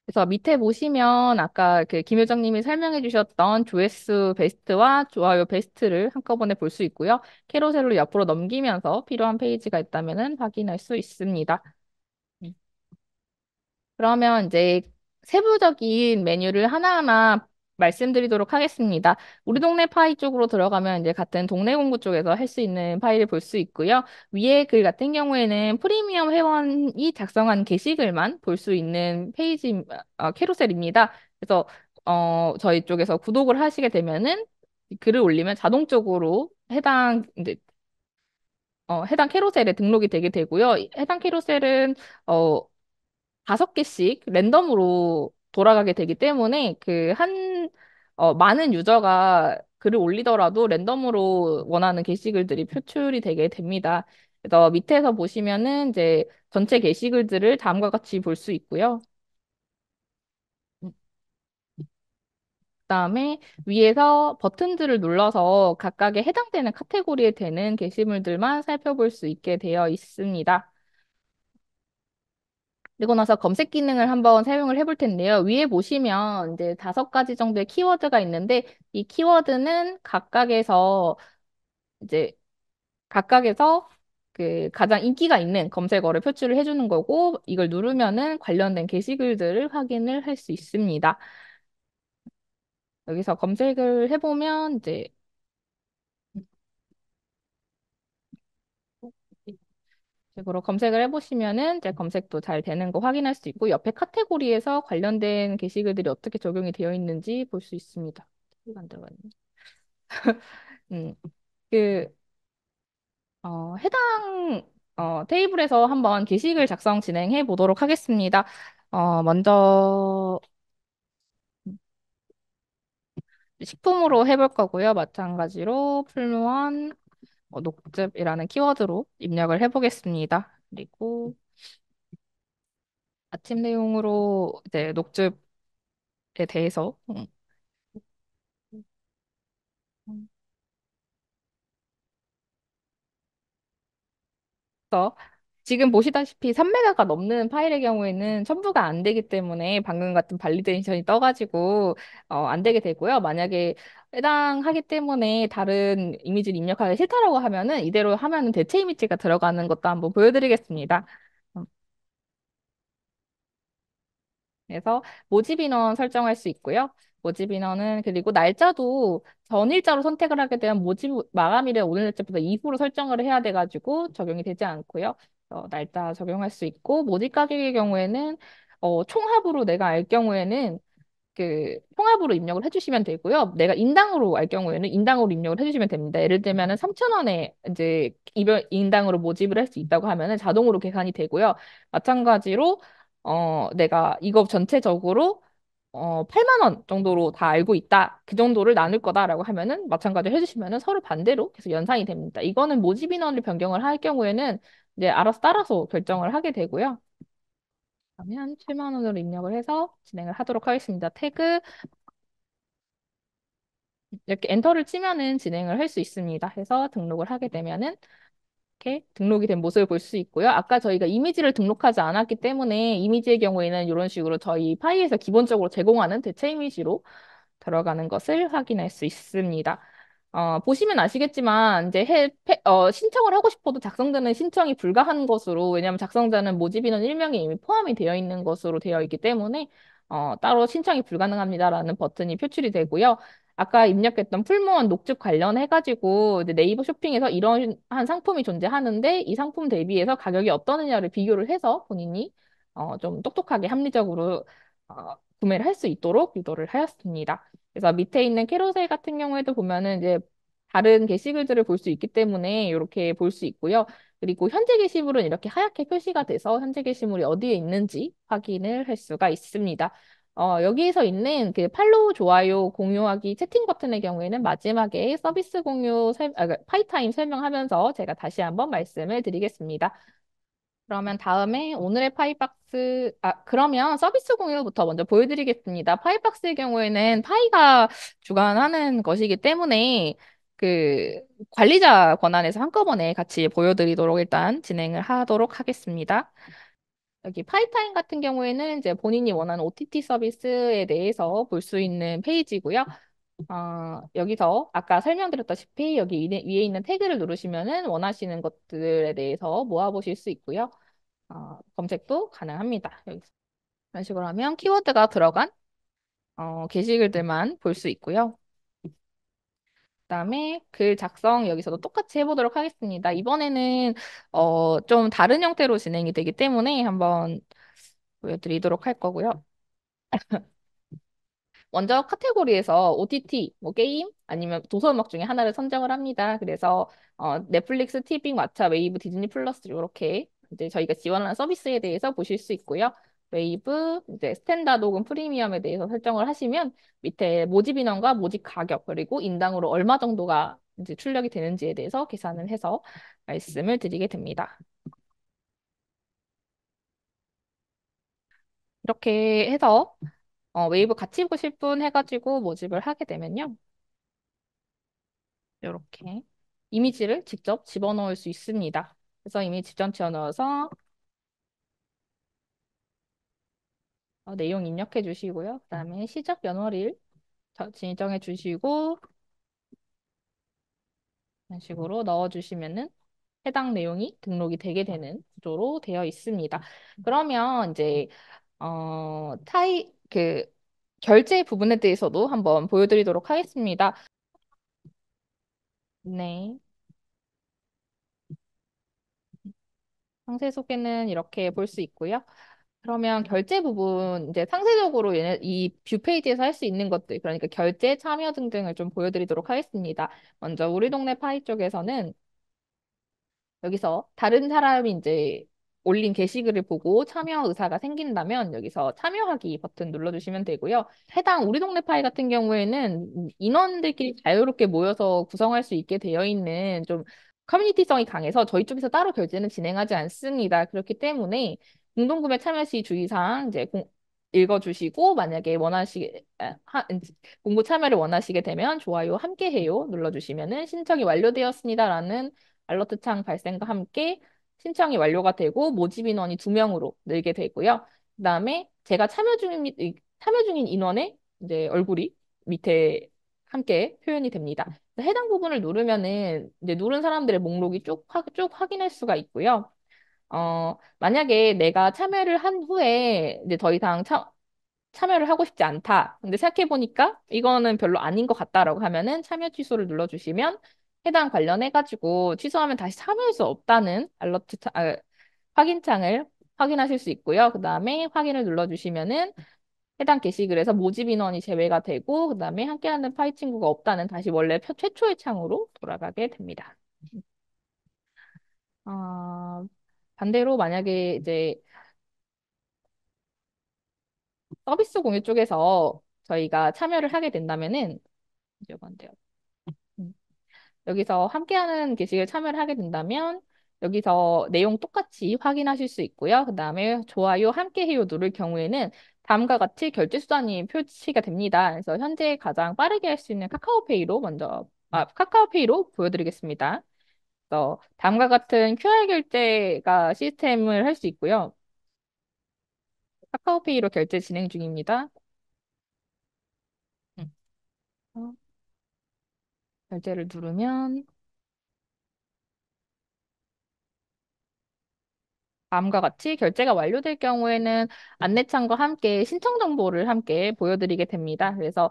그래서 밑에 보시면 아까 그 김효정님이 설명해 주셨던 조회수 베스트와 좋아요 베스트를 한꺼번에 볼 수 있고요. 캐로셀로 옆으로 넘기면서 필요한 페이지가 있다면 확인할 수 있습니다. 그러면 이제 세부적인 메뉴를 하나하나 말씀드리도록 하겠습니다. 우리 동네 파이 쪽으로 들어가면 이제 같은 동네 공부 쪽에서 할 수 있는 파일을 볼 수 있고요. 위에 글 같은 경우에는 프리미엄 회원이 작성한 게시글만 볼 수 있는 캐로셀입니다. 그래서 저희 쪽에서 구독을 하시게 되면은 글을 올리면 자동적으로 해당 캐로셀에 등록이 되게 되고요. 해당 캐로셀은 어, 5개씩 랜덤으로 돌아가게 되기 때문에 많은 유저가 글을 올리더라도 랜덤으로 원하는 게시글들이 표출이 되게 됩니다. 그래서 밑에서 보시면은 이제 전체 게시글들을 다음과 같이 볼 수 있고요. 그다음에 위에서 버튼들을 눌러서 각각에 해당되는 카테고리에 되는 게시물들만 살펴볼 수 있게 되어 있습니다. 그리고 나서 검색 기능을 한번 사용을 해볼 텐데요. 위에 보시면 이제 5가지 정도의 키워드가 있는데 이 키워드는 이제 각각에서 그 가장 인기가 있는 검색어를 표출을 해주는 거고 이걸 누르면은 관련된 게시글들을 확인을 할 수 있습니다. 여기서 검색을 해보면 이제 식으로 검색을 해보시면은 이제 검색도 잘 되는 거 확인할 수 있고 옆에 카테고리에서 관련된 게시글들이 어떻게 적용이 되어 있는지 볼 수 있습니다. 안 들어갔네. 음, 그 해당 테이블에서 한번 게시글 작성 진행해 보도록 하겠습니다. 먼저 식품으로 해볼 거고요. 마찬가지로 풀무원 녹즙이라는 키워드로 입력을 해보겠습니다. 그리고 아침 내용으로 이제 녹즙에 대해서 그래서 지금 보시다시피 3메가가 넘는 파일의 경우에는 첨부가 안 되기 때문에 방금 같은 발리데이션이 떠가지고 안 되게 되고요. 만약에 해당하기 때문에 다른 이미지를 입력하기 싫다라고 하면은 이대로 하면은 대체 이미지가 들어가는 것도 한번 보여드리겠습니다. 음, 그래서 모집 인원 설정할 수 있고요. 모집 인원은 그리고 날짜도 전일자로 선택을 하게 되면 모집 마감일에 오늘 날짜보다 이후로 설정을 해야 돼가지고 적용이 되지 않고요. 날짜 적용할 수 있고 모집 가격의 경우에는 총합으로 내가 알 경우에는 그 통합으로 입력을 해주시면 되고요. 내가 인당으로 알 경우에는 인당으로 입력을 해주시면 됩니다. 예를 들면은 3,000원에 이제 이별 인당으로 모집을 할 수 있다고 하면은 자동으로 계산이 되고요. 마찬가지로 내가 이거 전체적으로 8만 원 정도로 다 알고 있다. 그 정도를 나눌 거다라고 하면은 마찬가지로 해주시면은 서로 반대로 계속 연산이 됩니다. 이거는 모집 인원을 변경을 할 경우에는 이제 알아서 따라서 결정을 하게 되고요. 그러면 7만 원으로 입력을 해서 진행을 하도록 하겠습니다. 태그 이렇게 엔터를 치면은 진행을 할 수 있습니다. 해서 등록을 하게 되면은 이렇게 등록이 된 모습을 볼 수 있고요. 아까 저희가 이미지를 등록하지 않았기 때문에 이미지의 경우에는 이런 식으로 저희 파일에서 기본적으로 제공하는 대체 이미지로 들어가는 것을 확인할 수 있습니다. 보시면 아시겠지만 이제 신청을 하고 싶어도 작성자는 신청이 불가한 것으로 왜냐하면 작성자는 모집 인원 1명이 이미 포함이 되어 있는 것으로 되어 있기 때문에 따로 신청이 불가능합니다라는 버튼이 표출이 되고요. 아까 입력했던 풀무원 녹즙 관련해가지고 이제 네이버 쇼핑에서 이런 한 상품이 존재하는데 이 상품 대비해서 가격이 어떠느냐를 비교를 해서 본인이 좀 똑똑하게 합리적으로 구매를 할 수 있도록 유도를 하였습니다. 그래서 밑에 있는 캐로셀 같은 경우에도 보면은 이제 다른 게시글들을 볼 수 있기 때문에 이렇게 볼 수 있고요. 그리고 현재 게시물은 이렇게 하얗게 표시가 돼서 현재 게시물이 어디에 있는지 확인을 할 수가 있습니다. 여기에서 있는 그 팔로우, 좋아요, 공유하기 채팅 버튼의 경우에는 마지막에 서비스 그러니까 파이타임 설명하면서 제가 다시 한번 말씀을 드리겠습니다. 그러면 다음에 오늘의 그러면 서비스 공유부터 먼저 보여드리겠습니다. 파이박스의 경우에는 파이가 주관하는 것이기 때문에 그 관리자 권한에서 한꺼번에 같이 보여드리도록 일단 진행을 하도록 하겠습니다. 여기 파이타임 같은 경우에는 이제 본인이 원하는 OTT 서비스에 대해서 볼 수 있는 페이지고요. 여기서 아까 설명드렸다시피 여기 위에 있는 태그를 누르시면은 원하시는 것들에 대해서 모아보실 수 있고요. 검색도 가능합니다. 여기서. 이런 식으로 하면 키워드가 들어간 게시글들만 볼 수 있고요. 그다음에 글 작성 여기서도 똑같이 해보도록 하겠습니다. 이번에는 좀 다른 형태로 진행이 되기 때문에 한번 보여드리도록 할 거고요. 먼저 카테고리에서 OTT, 뭐 게임 아니면 도서 음악 중에 하나를 선정을 합니다. 그래서 넷플릭스, 티빙, 왓챠, 웨이브, 디즈니 플러스 이렇게 이제 저희가 지원하는 서비스에 대해서 보실 수 있고요. 웨이브, 이제 스탠다드 혹은 프리미엄에 대해서 설정을 하시면 밑에 모집 인원과 모집 가격 그리고 인당으로 얼마 정도가 이제 출력이 되는지에 대해서 계산을 해서 말씀을 드리게 됩니다. 이렇게 해서 웨이브 같이 보실 분 해가지고 모집을 하게 되면요. 이렇게 이미지를 직접 집어넣을 수 있습니다. 그래서 이미지 직접 집어넣어서 내용 입력해 주시고요. 그다음에 시작 연월일 지정해 주시고 이런 식으로 넣어 주시면은 해당 내용이 등록이 되게 되는 구조로 되어 있습니다. 그러면 이제 결제 부분에 대해서도 한번 보여드리도록 하겠습니다. 네. 상세 소개는 이렇게 볼 수 있고요. 그러면 결제 부분 이제 상세적으로 이 뷰 페이지에서 할 수 있는 것들 그러니까 결제, 참여 등등을 좀 보여드리도록 하겠습니다. 먼저 우리 동네 파이 쪽에서는 여기서 다른 사람이 이제 올린 게시글을 보고 참여 의사가 생긴다면 여기서 참여하기 버튼 눌러주시면 되고요. 해당 우리 동네 파이 같은 경우에는 인원들끼리 자유롭게 모여서 구성할 수 있게 되어 있는 좀 커뮤니티성이 강해서 저희 쪽에서 따로 결제는 진행하지 않습니다. 그렇기 때문에 공동구매 참여 시 주의사항 이제 읽어주시고 만약에 공고 참여를 원하시게 되면 좋아요 함께해요 눌러주시면은 신청이 완료되었습니다라는 알러트 창 발생과 함께 신청이 완료가 되고 모집 인원이 2명으로 늘게 되고요. 그다음에 제가 참여 중인 인원의 이제 얼굴이 밑에 함께 표현이 됩니다. 해당 부분을 누르면은 이제 누른 사람들의 목록이 쭉 확인할 수가 있고요. 만약에 내가 참여를 한 후에 이제 더 이상 참여를 하고 싶지 않다. 근데 생각해보니까 이거는 별로 아닌 것 같다라고 하면은 참여 취소를 눌러주시면 해당 관련해가지고 취소하면 다시 참여할 수 없다는 확인창을 확인하실 수 있고요. 그 다음에 확인을 눌러주시면은 해당 게시글에서 모집 인원이 제외가 되고 그 다음에 함께하는 파이 친구가 없다는 다시 원래 최초의 창으로 돌아가게 됩니다. 어, 반대로 만약에 이제 서비스 공유 쪽에서 저희가 참여를 하게 된다면은 이제 뭔데요? 음, 여기서 함께하는 게시글 참여를 하게 된다면 여기서 내용 똑같이 확인하실 수 있고요. 그 다음에 좋아요, 함께해요 누를 경우에는 다음과 같이 결제 수단이 표시가 됩니다. 그래서 현재 가장 빠르게 할 수 있는 카카오페이로 보여드리겠습니다. 그래서 다음과 같은 QR 결제가 시스템을 할 수 있고요. 카카오페이로 결제 진행 중입니다. 음. 어, 결제를 누르면 다음과 같이 결제가 완료될 경우에는 안내창과 함께 신청 정보를 함께 보여드리게 됩니다. 그래서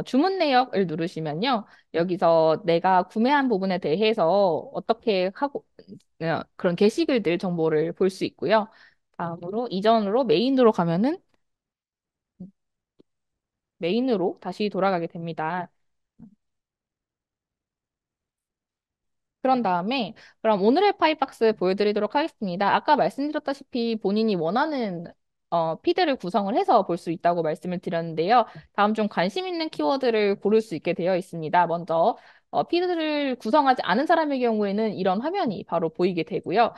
주문 내역을 누르시면요. 여기서 내가 구매한 부분에 대해서 어떻게 하고 그런 게시글들 정보를 볼 수 있고요. 다음으로 이전으로 메인으로 다시 돌아가게 됩니다. 그런 다음에 그럼 오늘의 파이박스 보여드리도록 하겠습니다. 아까 말씀드렸다시피 본인이 원하는 피드를 구성을 해서 볼 수 있다고 말씀을 드렸는데요. 다음 좀 관심 있는 키워드를 고를 수 있게 되어 있습니다. 먼저 피드를 구성하지 않은 사람의 경우에는 이런 화면이 바로 보이게 되고요.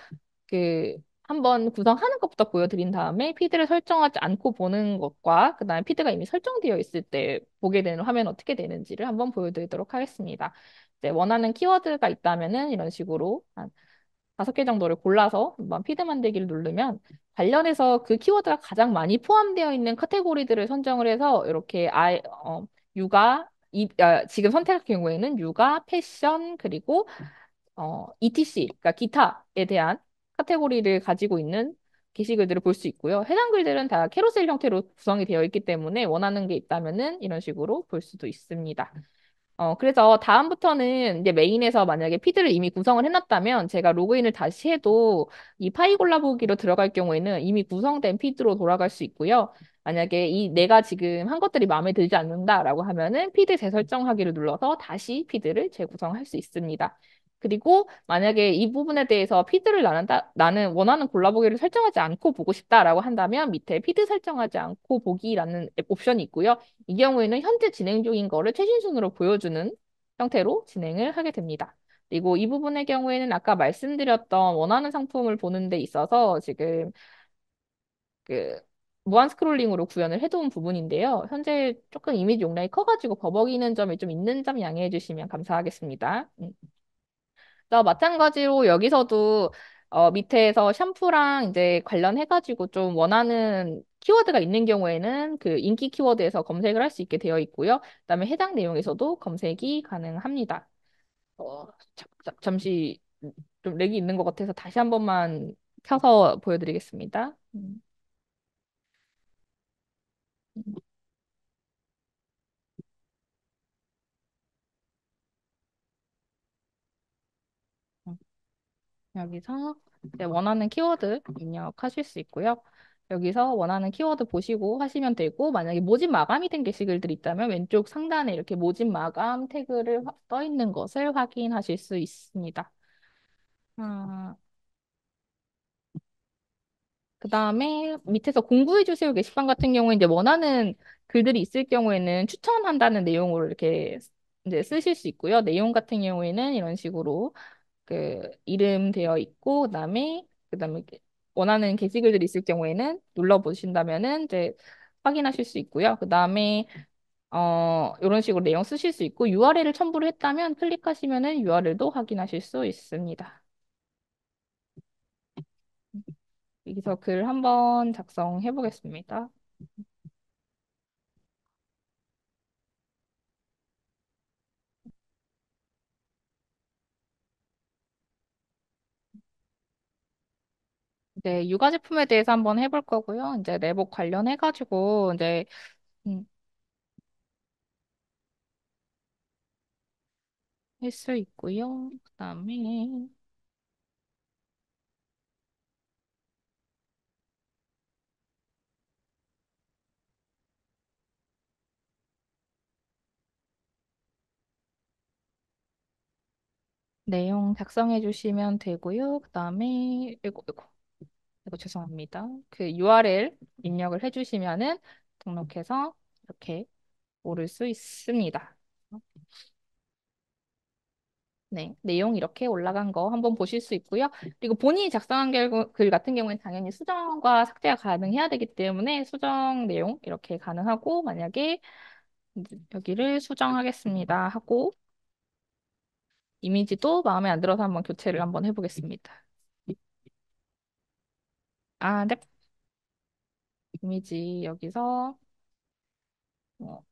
한번 구성하는 것부터 보여드린 다음에 피드를 설정하지 않고 보는 것과 그다음에 피드가 이미 설정되어 있을 때 보게 되는 화면 어떻게 되는지를 한번 보여드리도록 하겠습니다. 이제 원하는 키워드가 있다면은 이런 식으로 한 5개 정도를 골라서 한번 피드 만들기를 누르면 관련해서 그 키워드가 가장 많이 포함되어 있는 카테고리들을 선정을 해서 이렇게 육아, 지금 선택할 경우에는 육아, 패션, 그리고 ETC, 그러니까 기타에 대한 카테고리를 가지고 있는 게시글들을 볼 수 있고요. 해당 글들은 다 캐로셀 형태로 구성이 되어 있기 때문에 원하는 게 있다면은 이런 식으로 볼 수도 있습니다. 그래서 다음부터는 이제 메인에서 만약에 피드를 이미 구성을 해놨다면 제가 로그인을 다시 해도 이 파이 골라보기로 들어갈 경우에는 이미 구성된 피드로 돌아갈 수 있고요. 만약에 내가 지금 한 것들이 마음에 들지 않는다라고 하면은 피드 재설정하기를 눌러서 다시 피드를 재구성할 수 있습니다. 그리고 만약에 이 부분에 대해서 피드를 나는 원하는 콜라보기를 설정하지 않고 보고 싶다라고 한다면 밑에 피드 설정하지 않고 보기라는 옵션이 있고요. 이 경우에는 현재 진행 중인 거를 최신순으로 보여주는 형태로 진행을 하게 됩니다. 그리고 이 부분의 경우에는 아까 말씀드렸던 원하는 상품을 보는 데 있어서 지금 그 무한 스크롤링으로 구현을 해둔 부분인데요. 현재 조금 이미지 용량이 커가지고 버벅이는 점이 좀 있는 점 양해해 주시면 감사하겠습니다. 마찬가지로 여기서도 밑에서 샴푸랑 이제 관련해가지고 좀 원하는 키워드가 있는 경우에는 그 인기 키워드에서 검색을 할 수 있게 되어 있고요. 그다음에 해당 내용에서도 검색이 가능합니다. 어, 잠시 좀 렉이 있는 것 같아서 다시 한 번만 켜서 보여드리겠습니다. 음. 여기서 이제 원하는 키워드 입력하실 수 있고요. 여기서 원하는 키워드 보시고 하시면 되고, 만약에 모집 마감이 된 게시글들이 있다면 왼쪽 상단에 이렇게 모집 마감 태그를 떠 있는 것을 확인하실 수 있습니다. 아, 그 다음에 밑에서 공부해 주세요 게시판 같은 경우에 이제 원하는 글들이 있을 경우에는 추천한다는 내용으로 이렇게 이제 쓰실 수 있고요. 내용 같은 경우에는 이런 식으로 그 이름 되어 있고 그다음에 원하는 게시글들이 있을 경우에는 눌러 보신다면은 이제 확인하실 수 있고요. 그다음에 이런 식으로 내용 쓰실 수 있고 URL을 첨부를 했다면 클릭하시면은 URL도 확인하실 수 있습니다. 여기서 글 한번 작성해 보겠습니다. 이제 육아 제품에 대해서 한번 해볼 거고요. 이제 내복 관련해 가지고 이제 음, 할 수 있고요. 그다음에 내용 작성해 주시면 되고요. 그다음에 이거 죄송합니다. 그 URL 입력을 해 주시면은 등록해서 이렇게 오를 수 있습니다. 네, 내용 이렇게 올라간 거 한번 보실 수 있고요. 그리고 본인이 작성한 글 같은 경우는 당연히 수정과 삭제가 가능해야 되기 때문에 수정 내용 이렇게 가능하고 만약에 이제 여기를 수정하겠습니다 하고 이미지도 마음에 안 들어서 한번 교체를 한번 해보겠습니다. 네. 이미지 여기서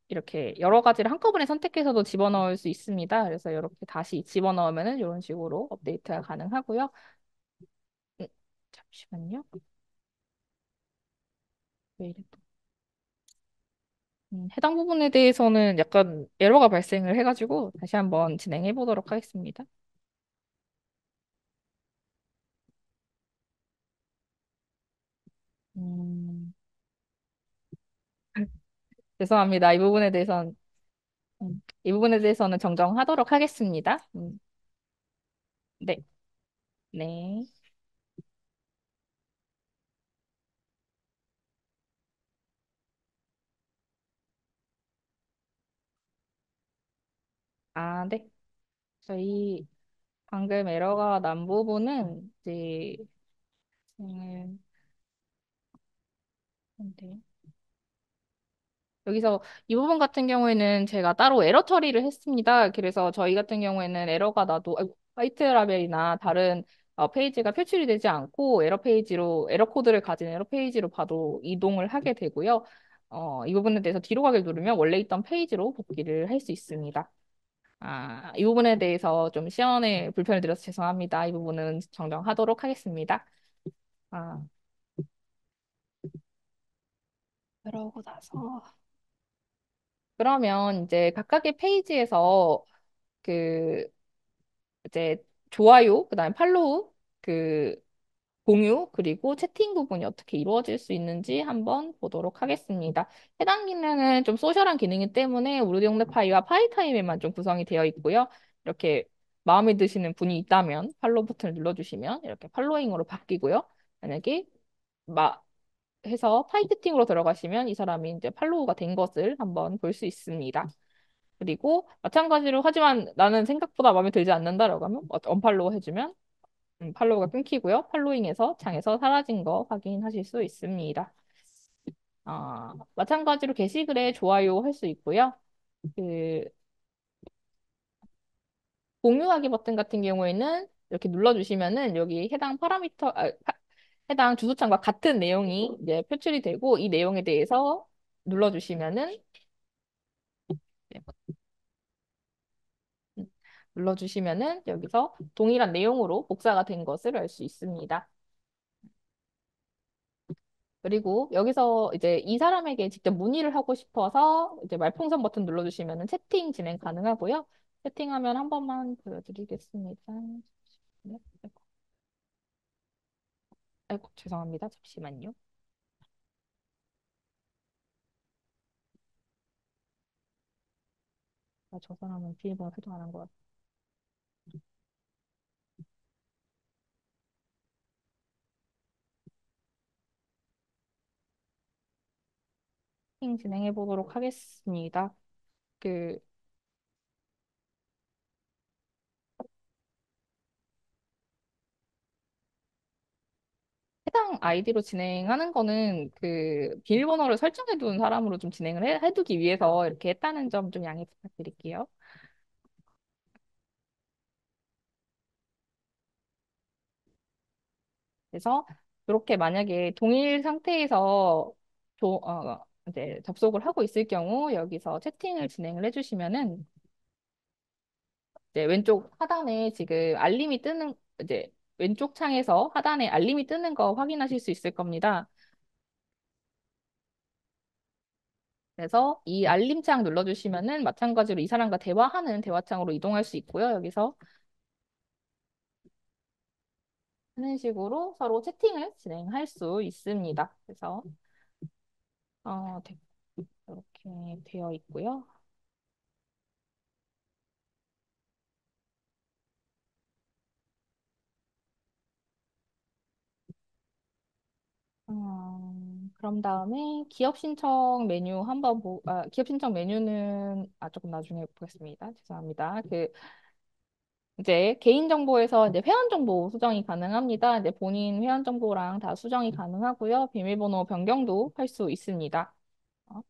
이렇게 여러 가지를 한꺼번에 선택해서도 집어넣을 수 있습니다. 그래서 이렇게 다시 집어넣으면은 이런 식으로 업데이트가 가능하고요. 음, 잠시만요. 왜 이래 또. 해당 부분에 대해서는 약간 에러가 발생을 해가지고 다시 한번 진행해 보도록 하겠습니다. 음, 죄송합니다. 이 부분에 대해서는 정정하도록 하겠습니다. 네, 네. 네. 저희 방금 에러가 난 부분은 이제 진행을 한데 여기서 이 부분 같은 경우에는 제가 따로 에러 처리를 했습니다. 그래서 저희 같은 경우에는 에러가 나도 화이트 라벨이나 다른 페이지가 표출이 되지 않고 에러 코드를 가진 에러 페이지로 바로 이동을 하게 되고요. 이 부분에 대해서 뒤로 가기를 누르면 원래 있던 페이지로 복귀를 할 수 있습니다. 이 부분에 대해서 좀 시연에 불편을 드려서 죄송합니다. 이 부분은 정정하도록 하겠습니다. 아, 그러고 나서 그러면 이제 각각의 페이지에서 그 이제 좋아요, 그다음에 팔로우, 그 공유, 그리고 채팅 부분이 어떻게 이루어질 수 있는지 한번 보도록 하겠습니다. 해당 기능은 좀 소셜한 기능이기 때문에 우리 동네 파이와 파이타임에만 좀 구성이 되어 있고요. 이렇게 마음에 드시는 분이 있다면 팔로우 버튼을 눌러주시면 이렇게 팔로잉으로 바뀌고요. 만약에 마, 해서 타이트팅으로 들어가시면 이 사람이 이제 팔로우가 된 것을 한번 볼 수 있습니다. 그리고 마찬가지로 하지만 나는 생각보다 마음에 들지 않는다라고 하면 언팔로우 해주면 팔로우가 끊기고요. 팔로잉에서 창에서 사라진 거 확인하실 수 있습니다. 마찬가지로 게시글에 좋아요 할 수 있고요. 그 공유하기 버튼 같은 경우에는 이렇게 눌러주시면은 여기 해당 해당 주소창과 같은 내용이 이제 표출이 되고 이 내용에 대해서 눌러주시면은 네, 음, 눌러주시면은 여기서 동일한 내용으로 복사가 된 것을 알 수 있습니다. 그리고 여기서 이제 이 사람에게 직접 문의를 하고 싶어서 이제 말풍선 버튼 눌러주시면은 채팅 진행 가능하고요. 채팅하면 한 번만 보여드리겠습니다. 네, 아이고, 죄송합니다. 잠시만요. 저 사람은 비밀번호 설정 안 한 것 같아요. 채팅 진행해 보도록 하겠습니다. 그 해당 아이디로 진행하는 거는 그 비밀번호를 설정해 둔 사람으로 좀 진행을 해두기 위해서 이렇게 했다는 점 좀 양해 부탁드릴게요. 그래서 이렇게 만약에 동일 상태에서 이제 접속을 하고 있을 경우 여기서 채팅을 진행을 해주시면은 이제 왼쪽 하단에 지금 알림이 뜨는 이제 왼쪽 창에서 하단에 알림이 뜨는 거 확인하실 수 있을 겁니다. 그래서 이 알림창 눌러주시면은 마찬가지로 이 사람과 대화하는 대화창으로 이동할 수 있고요. 여기서 하는 식으로 서로 채팅을 진행할 수 있습니다. 그래서 네, 이렇게 되어 있고요. 그런 다음에 기업 신청 메뉴 기업 신청 메뉴는 조금 나중에 보겠습니다. 죄송합니다. 이제 개인정보에서 이제 회원정보 수정이 가능합니다. 이제 본인 회원정보랑 다 수정이 가능하고요. 비밀번호 변경도 할 수 있습니다. 어,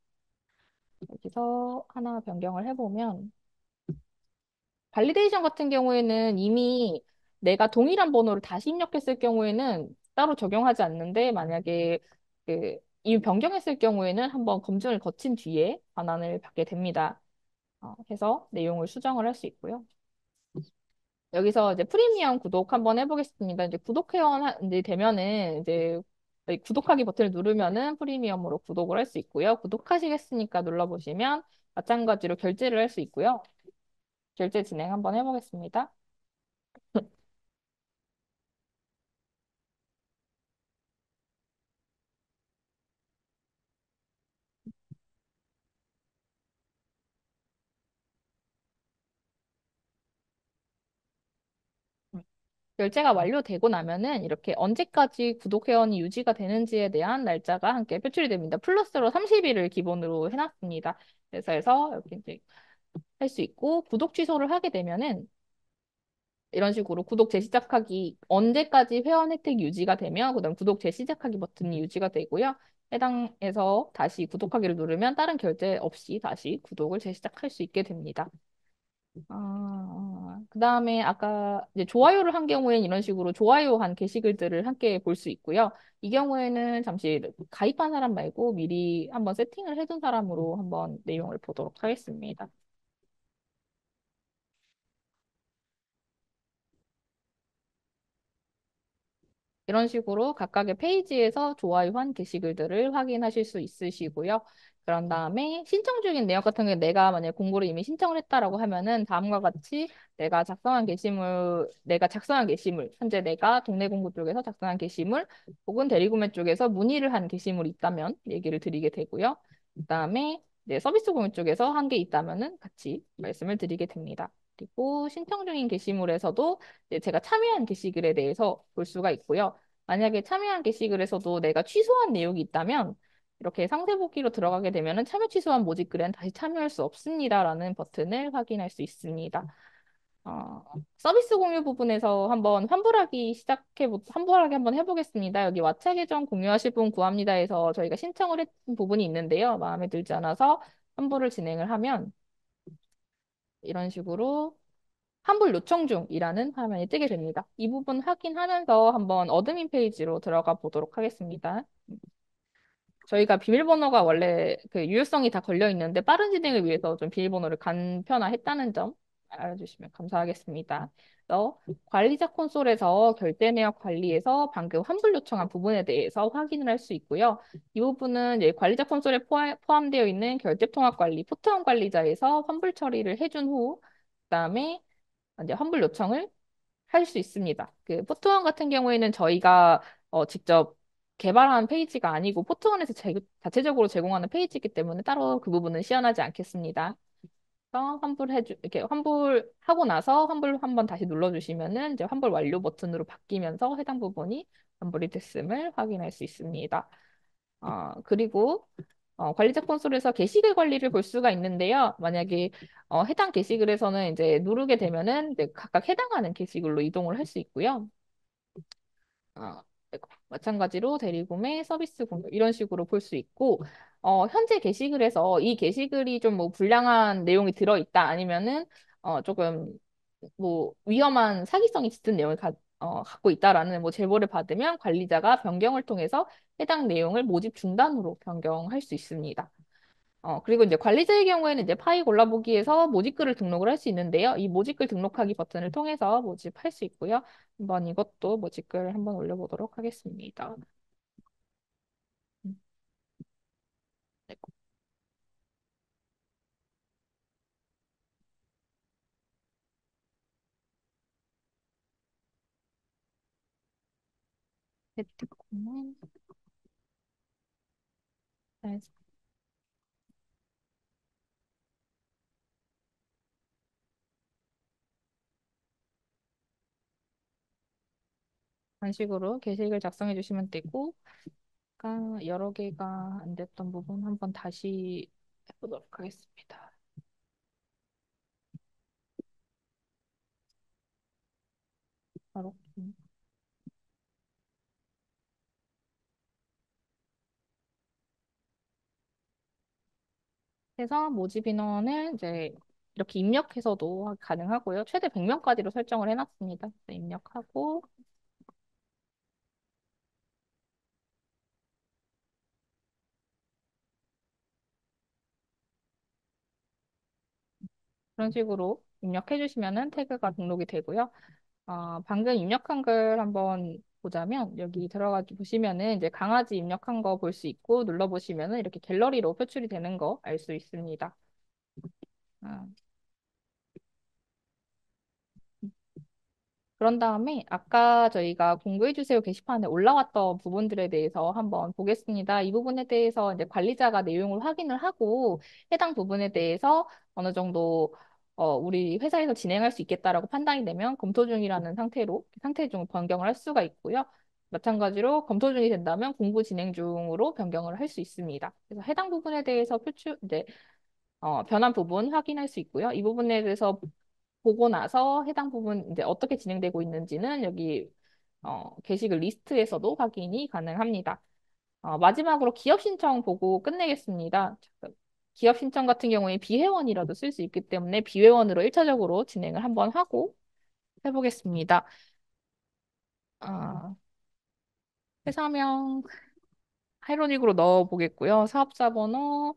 여기서 하나 변경을 해보면 발리데이션 같은 경우에는 이미 내가 동일한 번호를 다시 입력했을 경우에는 따로 적용하지 않는데 만약에 이미 변경했을 경우에는 한번 검증을 거친 뒤에 반환을 받게 됩니다. 해서 내용을 수정을 할 수 있고요. 여기서 이제 프리미엄 구독 한번 해보겠습니다. 이제 구독 회원 이제 되면은 이제 구독하기 버튼을 누르면은 프리미엄으로 구독을 할 수 있고요. 구독하시겠으니까 눌러보시면 마찬가지로 결제를 할 수 있고요. 결제 진행 한번 해보겠습니다. 결제가 완료되고 나면은 이렇게 언제까지 구독 회원이 유지가 되는지에 대한 날짜가 함께 표출이 됩니다. 플러스로 30일을 기본으로 해놨습니다. 그래서 해서 이렇게 이제 할 수 있고 구독 취소를 하게 되면은 이런 식으로 구독 재시작하기 언제까지 회원 혜택이 유지가 되며 그다음 구독 재시작하기 버튼이 유지가 되고요. 해당해서 다시 구독하기를 누르면 다른 결제 없이 다시 구독을 재시작할 수 있게 됩니다. 그다음에 아까 이제 좋아요를 한 경우에는 이런 식으로 좋아요 한 게시글들을 함께 볼 수 있고요. 이 경우에는 잠시 가입한 사람 말고 미리 한번 세팅을 해둔 사람으로 한번 내용을 보도록 하겠습니다. 이런 식으로 각각의 페이지에서 좋아요한 게시글들을 확인하실 수 있으시고요. 그런 다음에 신청 중인 내역 같은 경우에 내가 만약에 공고를 이미 신청을 했다라고 하면은 다음과 같이 내가 작성한 게시물, 현재 내가 동네 공고 쪽에서 작성한 게시물 혹은 대리구매 쪽에서 문의를 한 게시물이 있다면 얘기를 드리게 되고요. 그다음에 서비스 공유 쪽에서 한 게 있다면은 같이 말씀을 드리게 됩니다. 그리고 신청 중인 게시물에서도 이제 제가 참여한 게시글에 대해서 볼 수가 있고요. 만약에 참여한 게시글에서도 내가 취소한 내용이 있다면 이렇게 상세 보기로 들어가게 되면은 참여 취소한 모집글에는 다시 참여할 수 없습니다라는 버튼을 확인할 수 있습니다. 서비스 공유 부분에서 한번 환불하기 한번 해보겠습니다. 여기 왓챠 계정 공유하실 분 구합니다에서 저희가 신청을 했던 부분이 있는데요. 마음에 들지 않아서 환불을 진행을 하면 이런 식으로 환불 요청 중이라는 화면이 뜨게 됩니다. 이 부분 확인하면서 한번 어드민 페이지로 들어가 보도록 하겠습니다. 저희가 비밀번호가 원래 그 유효성이 다 걸려 있는데 빠른 진행을 위해서 좀 비밀번호를 간편화했다는 점 알아주시면 감사하겠습니다. 또 관리자 콘솔에서 결제 내역 관리에서 방금 환불 요청한 부분에 대해서 확인을 할 수 있고요. 이 부분은 이제 관리자 콘솔에 포함되어 있는 결제 통합 관리, 포트원 관리자에서 환불 처리를 해준 후 그다음에 이제 환불 요청을 할 수 있습니다. 그 포트원 같은 경우에는 저희가 직접 개발한 페이지가 아니고 포트원에서 자체적으로 제공하는 페이지이기 때문에 따로 그 부분은 시연하지 않겠습니다. 그래서 이렇게 환불하고 나서 환불 한번 다시 눌러주시면은 이제 환불 완료 버튼으로 바뀌면서 해당 부분이 환불이 됐음을 확인할 수 있습니다. 그리고 관리자 콘솔에서 게시글 관리를 볼 수가 있는데요. 만약에 해당 게시글에서는 이제 누르게 되면은 이제 각각 해당하는 게시글로 이동을 할 수 있고요. 어, 마찬가지로 대리구매, 서비스 공유 이런 식으로 볼 수 있고 현재 게시글에서 이 게시글이 좀 뭐 불량한 내용이 들어있다 아니면은 조금 뭐 위험한 사기성이 짙은 내용을 갖고 있다라는 뭐 제보를 받으면 관리자가 변경을 통해서 해당 내용을 모집 중단으로 변경할 수 있습니다. 그리고 이제 관리자의 경우에는 이제 파일 골라보기에서 모집글을 등록을 할 수 있는데요. 이 모집글 등록하기 버튼을 통해서 모집할 수 있고요. 한번 이것도 모집글 한번 올려보도록 하겠습니다. 음, 네, 베트코는 이런 식으로 게시글 작성해 주시면 되고, 아까 여러 개가 안 됐던 부분 한번 다시 해보도록 하겠습니다. 바로 해서 모집 인원을 이제 이렇게 입력해서도 가능하고요. 최대 100명까지로 설정을 해놨습니다. 네, 입력하고 그런 식으로 입력해 주시면은 태그가 등록이 되고요. 방금 입력한 걸 한번 보자면 여기 들어가 보시면은 이제 강아지 입력한 거 볼 수 있고 눌러보시면은 이렇게 갤러리로 표출이 되는 거 알 수 있습니다. 아, 그런 다음에 아까 저희가 공부해주세요 게시판에 올라왔던 부분들에 대해서 한번 보겠습니다. 이 부분에 대해서 이제 관리자가 내용을 확인을 하고 해당 부분에 대해서 어느 정도 우리 회사에서 진행할 수 있겠다라고 판단이 되면 검토 중이라는 상태로 상태 중 변경을 할 수가 있고요. 마찬가지로 검토 중이 된다면 공부 진행 중으로 변경을 할 수 있습니다. 그래서 해당 부분에 대해서 이제 변한 부분 확인할 수 있고요. 이 부분에 대해서 보고 나서 해당 부분 이제 어떻게 진행되고 있는지는 여기 게시글 리스트에서도 확인이 가능합니다. 마지막으로 기업 신청 보고 끝내겠습니다. 기업 신청 같은 경우에 비회원이라도 쓸 수 있기 때문에 비회원으로 1차적으로 진행을 한번 하고 해보겠습니다. 아, 회사명 하이로닉으로 넣어 보겠고요. 사업자 번호는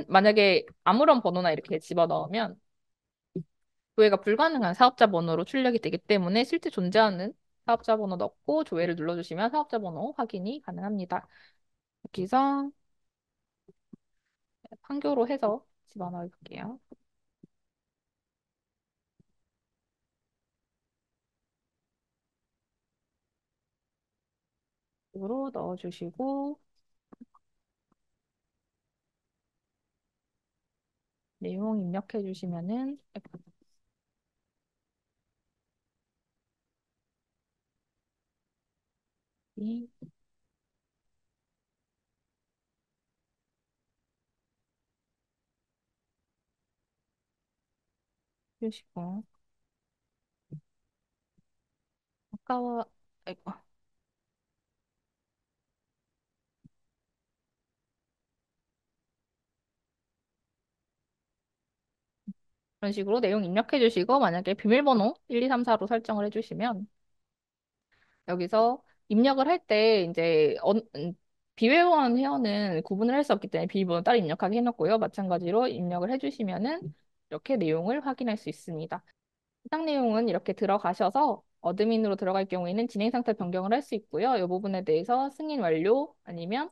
만약에 아무런 번호나 이렇게 집어 넣으면 조회가 불가능한 사업자 번호로 출력이 되기 때문에 실제 존재하는 사업자 번호 넣고 조회를 눌러주시면 사업자 번호 확인이 가능합니다. 여기서 판교로 해서 집어넣어 볼게요. 으로 넣어주시고 내용 입력해 주시면은 주시고 아까워. 아이고. 그런 식으로 내용 입력해 주시고 만약에 비밀번호 1, 2, 3, 4로 설정을 해주시면 여기서 입력을 할 때 이제 비회원 회원은 구분을 할 수 없기 때문에 비밀번호 따로 입력하게 해놓고요. 마찬가지로 입력을 해주시면은 이렇게 내용을 확인할 수 있습니다. 해당 내용은 이렇게 들어가셔서 어드민으로 들어갈 경우에는 진행 상태 변경을 할 수 있고요. 이 부분에 대해서 승인 완료 아니면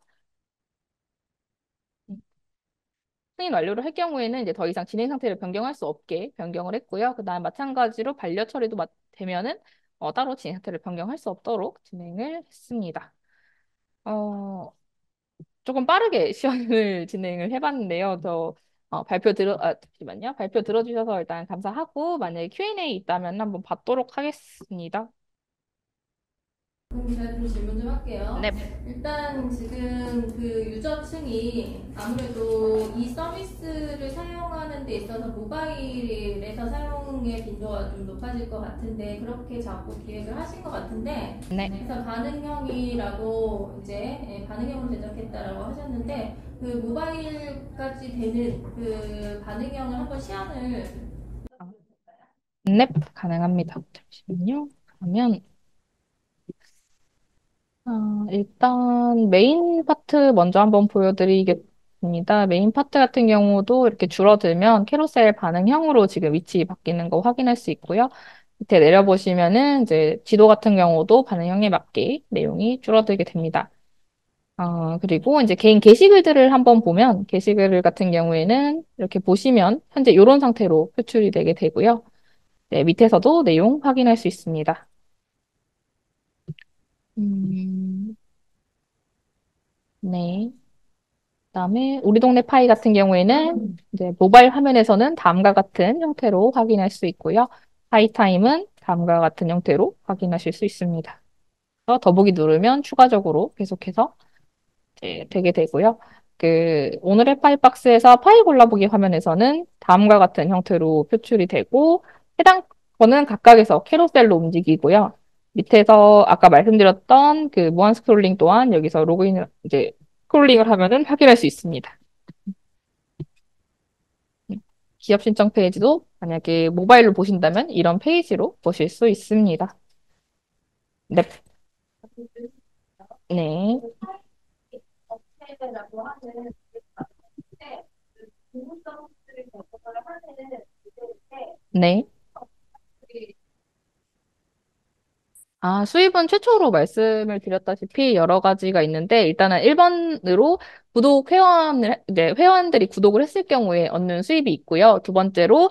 승인 완료를 할 경우에는 이제 더 이상 진행 상태를 변경할 수 없게 변경을 했고요. 그다음 마찬가지로 반려 처리도 되면은 따로 진행 상태를 변경할 수 없도록 진행을 했습니다. 어, 조금 빠르게 시연을 진행을 해봤는데요. 잠시만요. 발표 들어주셔서 일단 감사하고 만약에 Q&A 있다면 한번 받도록 하겠습니다. 그럼 제가 좀 질문 좀 할게요. 네. 일단 지금 그 유저층이 아무래도 이 서비스를 사용하는 데 있어서 모바일에서 사용의 빈도가 좀 높아질 것 같은데 그렇게 자꾸 기획을 하신 것 같은데 네. 그래서 반응형이라고 이제 반응형을 제작했다라고 하셨는데 그 모바일까지 되는 그 반응형을 한번 시연을 네, 가능합니다. 잠시만요. 그러면 일단 메인 파트 먼저 한번 보여드리겠습니다. 메인 파트 같은 경우도 이렇게 줄어들면 캐로셀 반응형으로 지금 위치 바뀌는 거 확인할 수 있고요. 밑에 내려보시면은 이제 지도 같은 경우도 반응형에 맞게 내용이 줄어들게 됩니다. 그리고 이제 개인 게시글들을 한번 보면 게시글 같은 경우에는 이렇게 보시면 현재 이런 상태로 표출이 되게 되고요. 네, 밑에서도 내용 확인할 수 있습니다. 음, 네. 그다음에 우리 동네 파이 같은 경우에는 이제 모바일 화면에서는 다음과 같은 형태로 확인할 수 있고요. 파이 타임은 다음과 같은 형태로 확인하실 수 있습니다. 그래서 더보기 누르면 추가적으로 계속해서 되게 되고요. 오늘의 파이박스에서 파일 골라보기 화면에서는 다음과 같은 형태로 표출이 되고 해당 거는 각각에서 캐로셀로 움직이고요. 밑에서 아까 말씀드렸던 그 무한 스크롤링 또한 여기서 로그인을 이제 스크롤링을 하면은 확인할 수 있습니다. 기업 신청 페이지도 만약에 모바일로 보신다면 이런 페이지로 보실 수 있습니다. 네. 네. 네. 수입은 최초로 말씀을 드렸다시피 여러 가지가 있는데, 일단은 1번으로 이제 회원들이 구독을 했을 경우에 얻는 수입이 있고요. 두 번째로,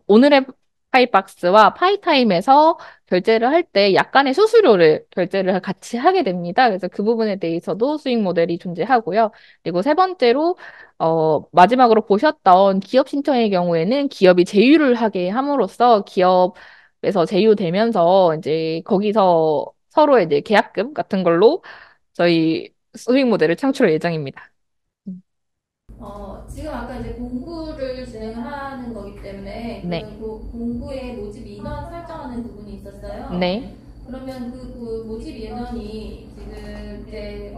오늘의 파이박스와 파이타임에서 결제를 할 때 약간의 수수료를 결제를 같이 하게 됩니다. 그래서 그 부분에 대해서도 수익 모델이 존재하고요. 그리고 세 번째로, 마지막으로 보셨던 기업 신청의 경우에는 기업이 제휴를 하게 함으로써 기업에서 제휴되면서 이제 거기서 서로의 이제 계약금 같은 걸로 저희 수익 모델을 창출할 예정입니다. 지금 아까 이제 공구를 진행하는 거기 때문에 네. 그 공구의 모집 인원 설정하는 부분이 있었어요. 네. 그러면 그 모집 인원이 지금 이제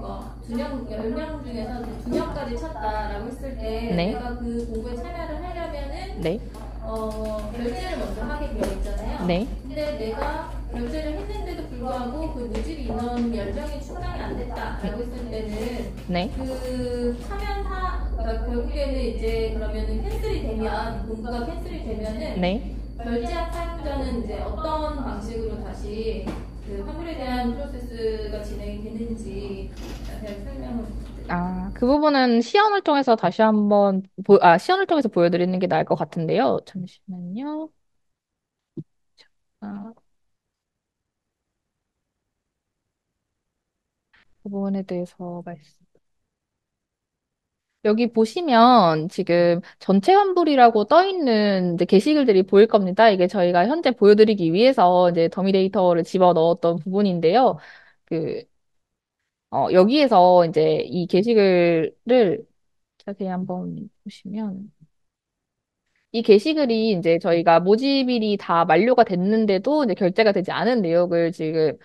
두 명, 10명 중에서 2명까지 찼다라고 했을 때 네. 내가 그 공부에 참여를 하려면은 네. 결제를 먼저 하게 되어 있잖아요. 네. 근데 내가 결제를 했는데도 불구하고 그 모집 인원 10명이 충당이 안 됐다라고 했을 때는 네. 그 그러니까 결국에는 이제 그러면은 캔슬이 되면 공부가 캔슬이 되면은 네. 결제한 사용자는 이제 어떤 방식으로 다시 그 환불에 대한 프로세스가 진행이 되는지 자세히 설명을 부탁드립니다. 그 부분은 시연을 통해서 다시 한번 시연을 통해서 보여드리는 게 나을 것 같은데요. 잠시만요. 아, 그 부분에 대해서 말씀. 여기 보시면 지금 전체 환불이라고 떠 있는 이제 게시글들이 보일 겁니다. 이게 저희가 현재 보여드리기 위해서 이제 더미 데이터를 집어 넣었던 부분인데요. 여기에서 이제 이 게시글을 자세히 한번 보시면 이 게시글이 이제 저희가 모집일이 다 만료가 됐는데도 이제 결제가 되지 않은 내역을 지금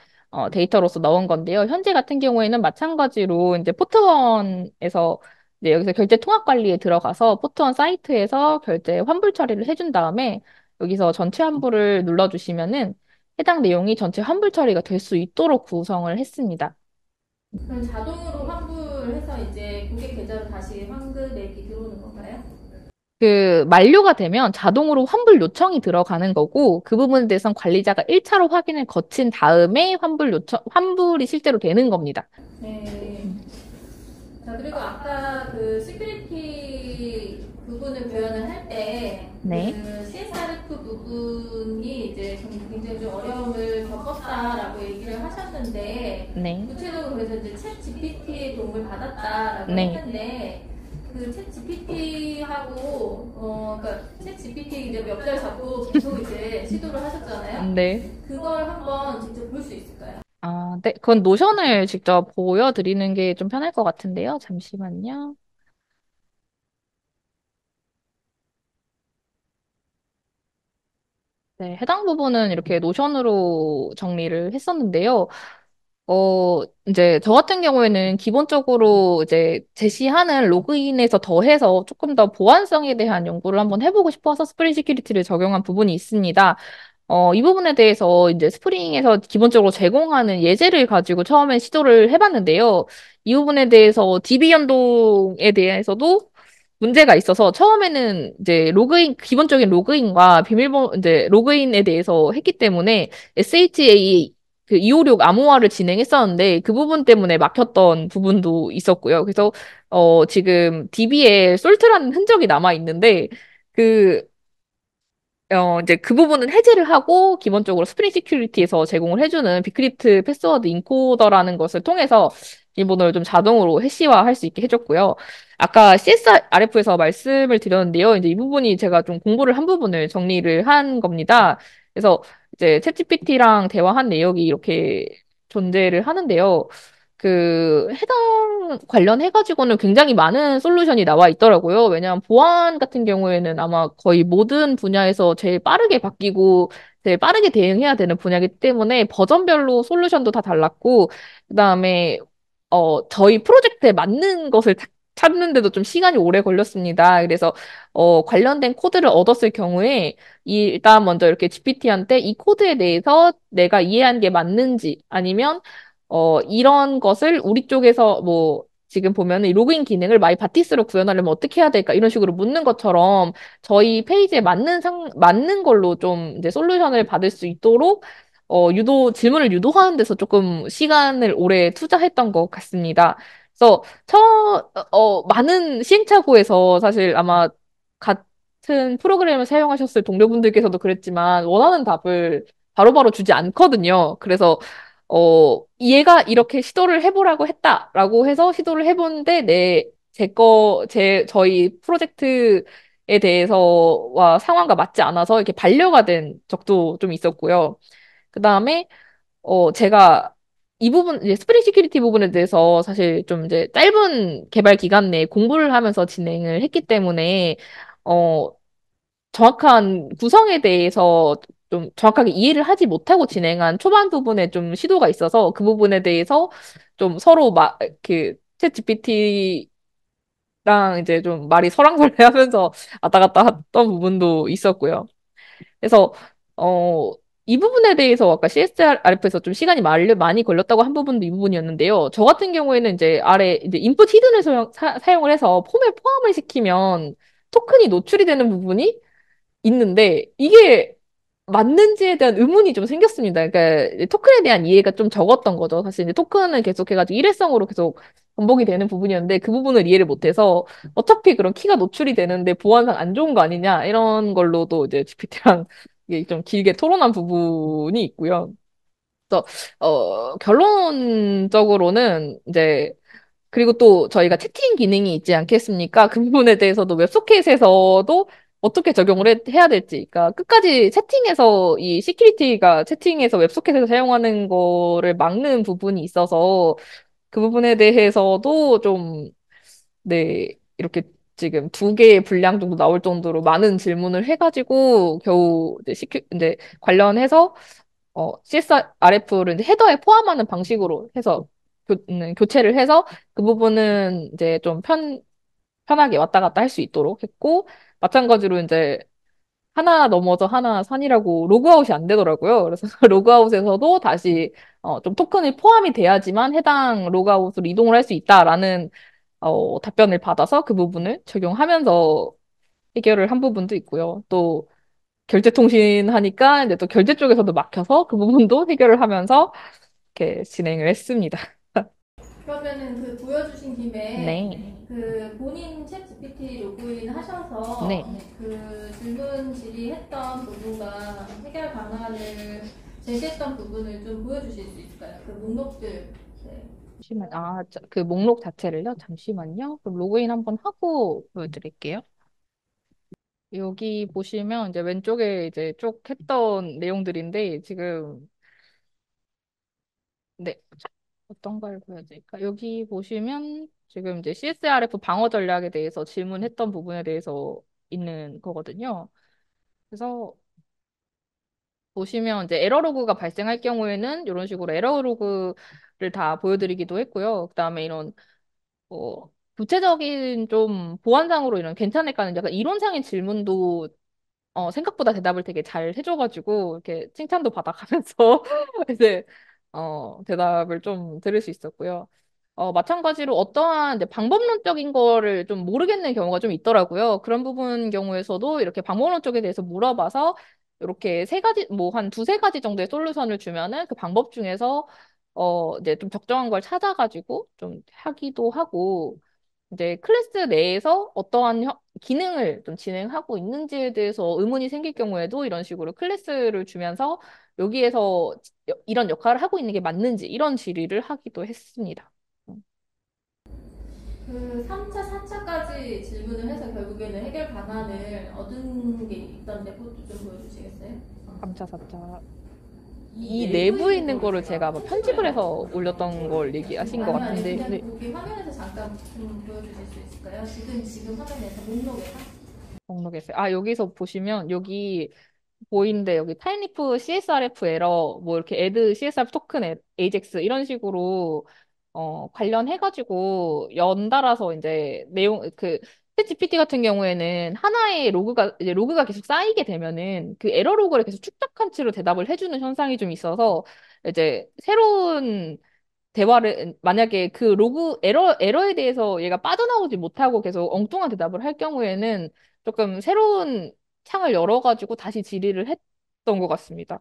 데이터로서 넣은 건데요. 현재 같은 경우에는 마찬가지로 이제 포트원에서 이제 여기서 결제 통합 관리에 들어가서 포트원 사이트에서 결제 환불 처리를 해준 다음에 여기서 전체 환불을 눌러주시면은 해당 내용이 전체 환불 처리가 될 수 있도록 구성을 했습니다. 그럼 자동으로 환불해서 이제 고객 계좌로 다시 환급액이 들어오는 건가요? 그 만료가 되면 자동으로 환불 요청이 들어가는 거고 그 부분에 대해서는 관리자가 1차로 확인을 거친 다음에 환불이 실제로 되는 겁니다. 네. 자, 그리고 아까 그 시큐리티 부분을 표현을 할 때, 네. 그 CSRF 부분이 이제 굉장히 좀 어려움을 겪었다라고 얘기를 하셨는데, 네. 구체적으로 그래서 이제 챗 GPT의 도움을 받았다라고 네. 했는데, 그 챗 GPT하고, 그러니까 챗 GPT 이제 몇 달 잡고 계속 이제 시도를 하셨잖아요. 네. 그걸 한번 직접 볼 수 있을까요? 아, 네. 그건 노션을 직접 보여드리는 게 좀 편할 것 같은데요. 잠시만요. 네, 해당 부분은 이렇게 노션으로 정리를 했었는데요. 이제 저 같은 경우에는 기본적으로 이제 제시하는 로그인에서 더해서 조금 더 보안성에 대한 연구를 한번 해보고 싶어서 스프링 시큐리티를 적용한 부분이 있습니다. 이 부분에 대해서 이제 스프링에서 기본적으로 제공하는 예제를 가지고 처음에 시도를 해봤는데요. 이 부분에 대해서 DB 연동에 대해서도 문제가 있어서 처음에는 이제 기본적인 로그인과 비밀번호, 이제 로그인에 대해서 했기 때문에 SHA 그 256 암호화를 진행했었는데 그 부분 때문에 막혔던 부분도 있었고요. 그래서 지금 DB에 솔트라는 흔적이 남아 있는데 그 이제 그 부분은 해제를 하고 기본적으로 스프링 시큐리티에서 제공을 해주는 비크립트 패스워드 인코더라는 것을 통해서 비밀번호를 좀 자동으로 해시화할 수 있게 해줬고요. 아까 CSRF에서 말씀을 드렸는데요. 이제 이 부분이 제가 좀 공부를 한 부분을 정리를 한 겁니다. 그래서 이제 챗GPT랑 대화한 내역이 이렇게 존재를 하는데요. 그 해당 관련해가지고는 굉장히 많은 솔루션이 나와 있더라고요. 왜냐하면 보안 같은 경우에는 아마 거의 모든 분야에서 제일 빠르게 바뀌고 제일 빠르게 대응해야 되는 분야이기 때문에 버전별로 솔루션도 다 달랐고, 그다음에 저희 프로젝트에 맞는 것을 찾는데도 좀 시간이 오래 걸렸습니다. 그래서 관련된 코드를 얻었을 경우에 일단 먼저 이렇게 GPT한테 이 코드에 대해서 내가 이해한 게 맞는지 아니면 이런 것을 우리 쪽에서 뭐, 지금 보면은 이 로그인 기능을 마이바티스로 구현하려면 어떻게 해야 될까? 이런 식으로 묻는 것처럼 저희 페이지에 맞는 걸로 좀 이제 솔루션을 받을 수 있도록 질문을 유도하는 데서 조금 시간을 오래 투자했던 것 같습니다. 그래서 많은 시행착오에서 사실 아마 같은 프로그램을 사용하셨을 동료분들께서도 그랬지만 원하는 답을 바로바로 주지 않거든요. 그래서 얘가 이렇게 시도를 해보라고 했다라고 해서 시도를 해보는데, 저희 프로젝트에 대해서와 상황과 맞지 않아서 이렇게 반려가 된 적도 좀 있었고요. 그 다음에, 제가 이 부분, 이제 스프링 시큐리티 부분에 대해서 사실 좀 이제 짧은 개발 기간 내에 공부를 하면서 진행을 했기 때문에, 어, 정확한 구성에 대해서 좀 정확하게 이해를 하지 못하고 진행한 초반 부분에 좀 시도가 있어서 그 부분에 대해서 좀 서로 챗 GPT랑 이제 좀 말이 설왕설래하면서 왔다 갔다 했던 부분도 있었고요. 그래서 어, 이 부분에 대해서 아까 CSRF에서 좀 시간이 많이 걸렸다고 한 부분도 이 부분이었는데요. 저 같은 경우에는 이제 아래 이제 인풋 히든을 사용을 해서 폼에 포함을 시키면 토큰이 노출이 되는 부분이 있는데 이게 맞는지에 대한 의문이 좀 생겼습니다. 그러니까 이제 토큰에 대한 이해가 좀 적었던 거죠. 사실 이제 토큰은 계속해가지고 일회성으로 계속 반복이 되는 부분이었는데 그 부분을 이해를 못해서 어차피 그런 키가 노출이 되는데 보안상 안 좋은 거 아니냐 이런 걸로도 이제 GPT랑 이게 좀 길게 토론한 부분이 있고요. 그래서 결론적으로는 이제 그리고 또 저희가 채팅 기능이 있지 않겠습니까? 그 부분에 대해서도 웹소켓에서도 어떻게 적용을 해야 될지. 그러니까 끝까지 채팅에서 이 시큐리티가 채팅에서 웹소켓에서 사용하는 거를 막는 부분이 있어서 그 부분에 대해서도 좀, 네, 이렇게 지금 두 개의 분량 정도 나올 정도로 많은 질문을 해가지고 겨우 이제 관련해서 CSRF를 이제 헤더에 포함하는 방식으로 해서 교체를 해서 그 부분은 이제 좀 편하게 왔다 갔다 할 수 있도록 했고, 마찬가지로 이제 하나 넘어서 하나 산이라고 로그아웃이 안 되더라고요. 그래서 로그아웃에서도 다시 좀 토큰이 포함이 돼야지만 해당 로그아웃으로 이동을 할 수 있다라는 답변을 받아서 그 부분을 적용하면서 해결을 한 부분도 있고요. 또 결제통신 하니까 이제 또 결제 쪽에서도 막혀서 그 부분도 해결을 하면서 이렇게 진행을 했습니다. 그러면은 그 보여주신 김에 네. 그 본인 챗 GPT 로그인 하셔서 네. 그 질문 질의했던 부분과 해결 방안을 제시했던 부분을 좀 보여주실 수 있을까요? 그 목록들. 네. 잠시만, 그 목록 자체를요? 잠시만요. 그럼 로그인 한번 하고 보여드릴게요. 여기 보시면 이제 왼쪽에 이제 쭉 했던 내용들인데 지금 네. 어떤 걸 보여드릴까? 여기 보시면 지금 이제 CSRF 방어 전략에 대해서 질문했던 부분에 대해서 있는 거거든요. 그래서 보시면 이제 에러 로그가 발생할 경우에는 이런 식으로 에러 로그를 다 보여드리기도 했고요. 그다음에 이런 구체적인 좀 보안상으로 이런 괜찮을까는 약간 이론상의 질문도 생각보다 대답을 되게 잘 해줘가지고, 이렇게 칭찬도 받아가면서, 이제, 대답을 좀 들을 수 있었고요. 마찬가지로 어떠한 이제 방법론적인 거를 좀 모르겠는 경우가 좀 있더라고요. 그런 부분 경우에서도 이렇게 방법론 쪽에 대해서 물어봐서, 이렇게 세 가지, 뭐, 한 두세 가지 정도의 솔루션을 주면은 그 방법 중에서, 이제 좀 적정한 걸 찾아가지고 좀 하기도 하고, 이제 클래스 내에서 어떠한 기능을 좀 진행하고 있는지에 대해서 의문이 생길 경우에도 이런 식으로 클래스를 주면서 여기에서 이런 역할을 하고 있는 게 맞는지 이런 질의를 하기도 했습니다. 그 3차, 4차까지 질문을 해서 결국에는 해결 방안을 얻은 게 있던데 그것도 좀 보여주시겠어요? 3차, 4차. 이 이 내부에 있는 거를 제가 제가 뭐 편집을 해서 올렸던 걸 얘기하신 것 같은데, 그냥 네. 거기 화면에서 잠깐 좀 보여주실 수 있을까요? 지금 화면에서 목록에서. 목록에서. 여기서 보시면 여기 보이는데 여기 타임리프 CSRF 에러 뭐 이렇게 add CSRF 토큰 AJAX 이런 식으로 관련해가지고 연달아서 이제 내용 그 챗GPT 같은 경우에는 하나의 로그가 계속 쌓이게 되면은 그 에러 로그를 계속 축적한 채로 대답을 해주는 현상이 좀 있어서 이제 새로운 대화를 만약에 그 로그 에러에 대해서 얘가 빠져나오지 못하고 계속 엉뚱한 대답을 할 경우에는 조금 새로운 창을 열어가지고 다시 질의를 했던 것 같습니다.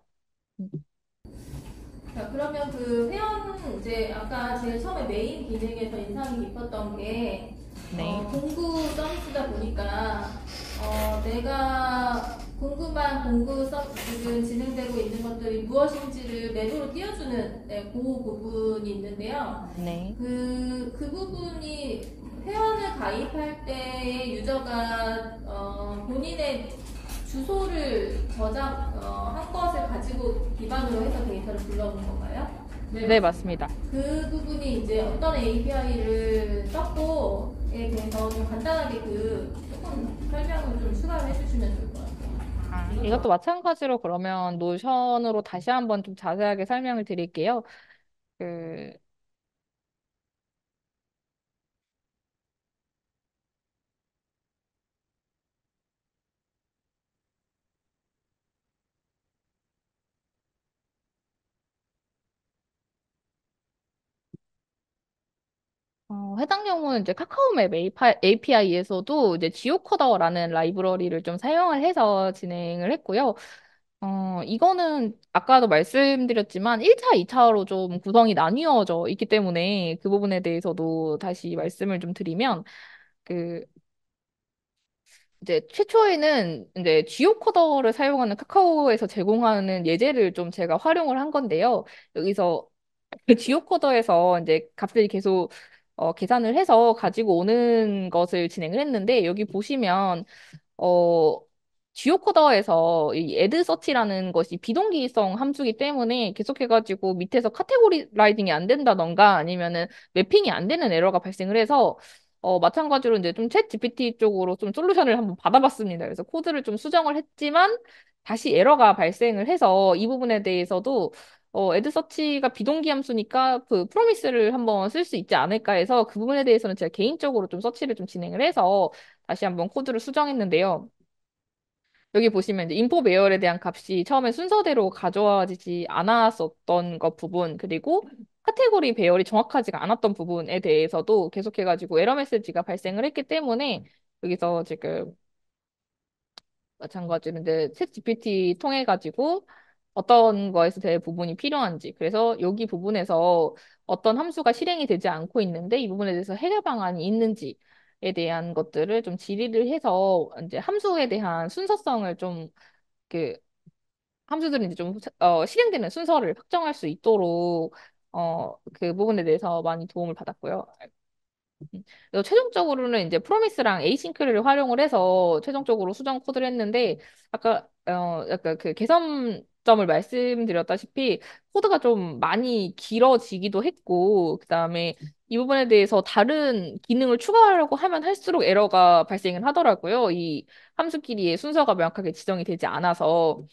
자, 그러면 그 회원 이제 아까 제일 처음에 메인 기능에서 인상이 깊었던 게 네. 공구 서비스다 보니까 내가 궁금한 공구 지금 진행되고 있는 것들이 무엇인지를 맵으로 띄워주는 네, 그 부분이 있는데요. 네. 그 부분이 회원을 가입할 때 유저가 본인의 주소를 한 것을 가지고 기반으로 해서 데이터를 불러오는 건가요? 네, 맞습니다. 그 부분이 이제 어떤 API를 썼고에 대해서 좀 간단하게 조금 설명을 좀 추가를 해주시면 좋을 것 같아요. 이것도 마찬가지로 그러면 노션으로 다시 한번 좀 자세하게 설명을 드릴게요. 그 해당 경우는 이제 카카오맵 API에서도 이제 지오코더라는 라이브러리를 좀 사용을 해서 진행을 했고요. 이거는 아까도 말씀드렸지만 1차, 2차로 좀 구성이 나뉘어져 있기 때문에 그 부분에 대해서도 다시 말씀을 좀 드리면 그 이제 최초에는 이제 지오코더를 사용하는 카카오에서 제공하는 예제를 좀 제가 활용을 한 건데요. 여기서 그 지오코더에서 이제 값을 계속 계산을 해서 가지고 오는 것을 진행을 했는데 여기 보시면 어 지오코더에서 이 애드 서치라는 것이 비동기성 함수이기 때문에 계속해가지고 밑에서 카테고라이징이 안 된다던가 아니면은 매핑이 안 되는 에러가 발생을 해서 마찬가지로 이제 좀 챗 GPT 쪽으로 좀 솔루션을 한번 받아봤습니다. 그래서 코드를 좀 수정을 했지만 다시 에러가 발생을 해서 이 부분에 대해서도 애드 서치가 비동기 함수니까 그 프로미스를 한번 쓸 수 있지 않을까 해서 그 부분에 대해서는 제가 개인적으로 좀 서치를 좀 진행을 해서 다시 한번 코드를 수정했는데요. 여기 보시면 이제 인포 배열에 대한 값이 처음에 순서대로 가져와지지 않았었던 것 부분, 그리고 카테고리 배열이 정확하지가 않았던 부분에 대해서도 계속해가지고 에러 메시지가 발생을 했기 때문에 여기서 지금 마찬가지로 이제 챗 GPT 통해 가지고 어떤 거에서 될 부분이 필요한지, 그래서 여기 부분에서 어떤 함수가 실행이 되지 않고 있는데 이 부분에 대해서 해결 방안이 있는지에 대한 것들을 좀 질의를 해서 이제 함수에 대한 순서성을 좀 그 함수들이 이제 좀 실행되는 순서를 확정할 수 있도록 그 부분에 대해서 많이 도움을 받았고요. 그래서 최종적으로는 이제 프로미스랑 에이싱크를 활용을 해서 최종적으로 수정 코드를 했는데 아까 약간 그 개선점을 말씀드렸다시피 코드가 좀 많이 길어지기도 했고 그다음에 이 부분에 대해서 다른 기능을 추가하려고 하면 할수록 에러가 발생을 하더라고요. 이 함수끼리의 순서가 명확하게 지정이 되지 않아서.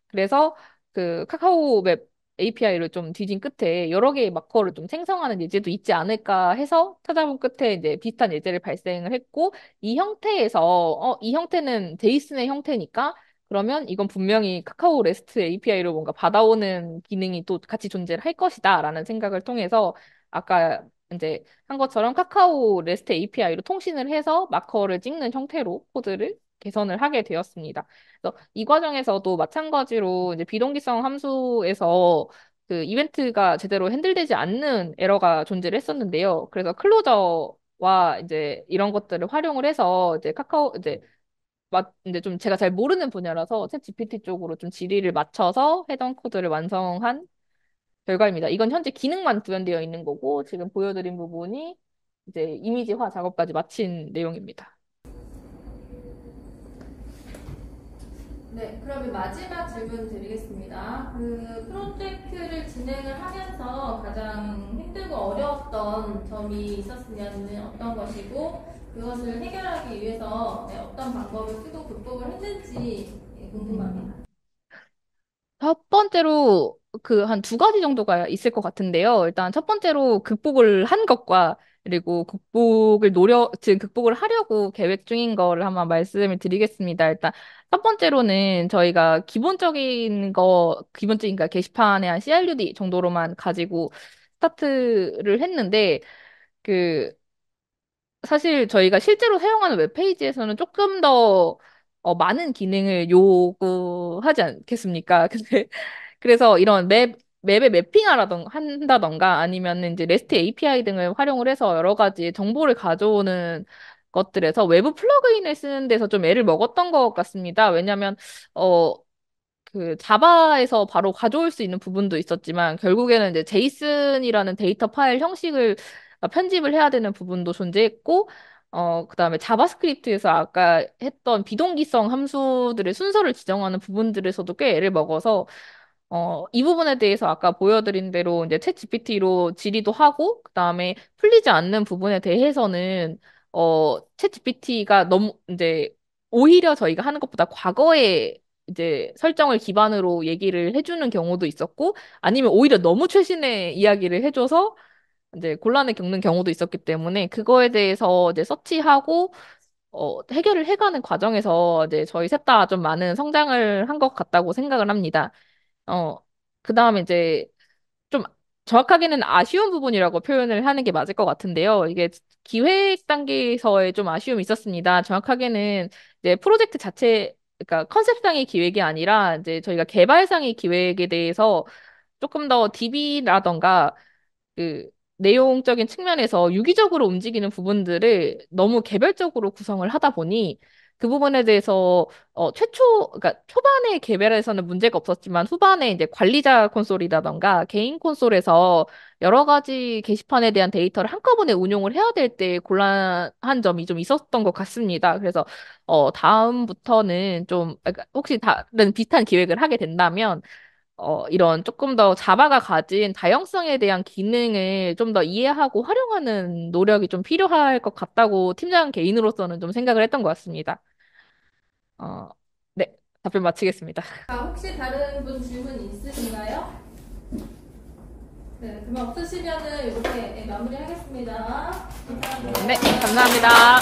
그래서 그 카카오 맵 API를 좀 뒤진 끝에 여러 개의 마커를 좀 생성하는 예제도 있지 않을까 해서 찾아본 끝에 이제 비슷한 예제를 발생을 했고 이 형태에서 이 형태는 제이슨의 형태니까 그러면 이건 분명히 카카오 레스트 API로 뭔가 받아오는 기능이 또 같이 존재를 할 것이다라는 생각을 통해서 아까 이제 한 것처럼 카카오 레스트 API로 통신을 해서 마커를 찍는 형태로 코드를 개선을 하게 되었습니다. 그래서 이 과정에서도 마찬가지로 이제 비동기성 함수에서 그 이벤트가 제대로 핸들되지 않는 에러가 존재를 했었는데요. 그래서 클로저와 이제 이런 것들을 활용을 해서 이제 카카오 이제 좀 제가 잘 모르는 분야라서 챗 GPT 쪽으로 좀 질의를 맞춰서 해당 코드를 완성한 결과입니다. 이건 현재 기능만 구현되어 있는 거고 지금 보여드린 부분이 이제 이미지화 작업까지 마친 내용입니다. 네, 그러면 마지막 질문 드리겠습니다. 그 프로젝트를 진행을 하면서 가장 힘들고 어려웠던 점이 있었으면 어떤 것이고 그것을 해결하기 위해서 어떤 방법을 쓰고 극복을 했는지 궁금합니다. 첫 번째로 그 한 두 가지 정도가 있을 것 같은데요. 일단 첫 번째로 극복을 한 것과 그리고 지금 극복을 하려고 계획 중인 거를 한번 말씀을 드리겠습니다. 일단 첫 번째로는 저희가 기본적인 그 게시판에 한 CRUD 정도로만 가지고 스타트를 했는데 그 사실 저희가 실제로 사용하는 웹페이지에서는 조금 더 많은 기능을 요구하지 않겠습니까? 근데 그래서 이런 맵에 한다던가 아니면 이제 REST API 등을 활용을 해서 여러 가지 정보를 가져오는 것들에서 외부 플러그인을 쓰는 데서 좀 애를 먹었던 것 같습니다. 왜냐하면 어, 그 자바에서 바로 가져올 수 있는 부분도 있었지만 결국에는 이제 제이슨이라는 데이터 파일 형식을 편집을 해야 되는 부분도 존재했고 그다음에 자바스크립트에서 아까 했던 비동기성 함수들의 순서를 지정하는 부분들에서도 꽤 애를 먹어서 이 부분에 대해서 아까 보여드린 대로 이제 챗 GPT로 질의도 하고 그다음에 풀리지 않는 부분에 대해서는 챗 GPT가 너무 이제 오히려 저희가 하는 것보다 과거에 이제 설정을 기반으로 얘기를 해주는 경우도 있었고 아니면 오히려 너무 최신의 이야기를 해줘서 이제 곤란을 겪는 경우도 있었기 때문에 그거에 대해서 이제 서치하고 해결을 해가는 과정에서 이제 저희 셋 다 좀 많은 성장을 한 것 같다고 생각을 합니다. 어, 그다음에 이제 좀 정확하게는 아쉬운 부분이라고 표현을 하는 게 맞을 것 같은데요. 이게 기획 단계에서의 좀 아쉬움이 있었습니다. 정확하게는 이제 프로젝트 자체, 그러니까 컨셉상의 기획이 아니라 이제 저희가 개발상의 기획에 대해서 조금 더 DB라던가 그 내용적인 측면에서 유기적으로 움직이는 부분들을 너무 개별적으로 구성을 하다 보니 그 부분에 대해서 그러니까 초반에 개발에서는 문제가 없었지만 후반에 이제 관리자 콘솔이라던가 개인 콘솔에서 여러 가지 게시판에 대한 데이터를 한꺼번에 운용을 해야 될 때 곤란한 점이 좀 있었던 것 같습니다. 그래서 다음부터는 좀 그러니까 혹시 다른 비슷한 기획을 하게 된다면 이런 조금 더 자바가 가진 다양성에 대한 기능을 좀 더 이해하고 활용하는 노력이 좀 필요할 것 같다고 팀장 개인으로서는 좀 생각을 했던 것 같습니다. 어, 네, 답변 마치겠습니다. 혹시 다른 분 질문 있으신가요? 네, 그럼 없으시면은 이렇게 마무리하겠습니다. 감사합니다. 네, 감사합니다.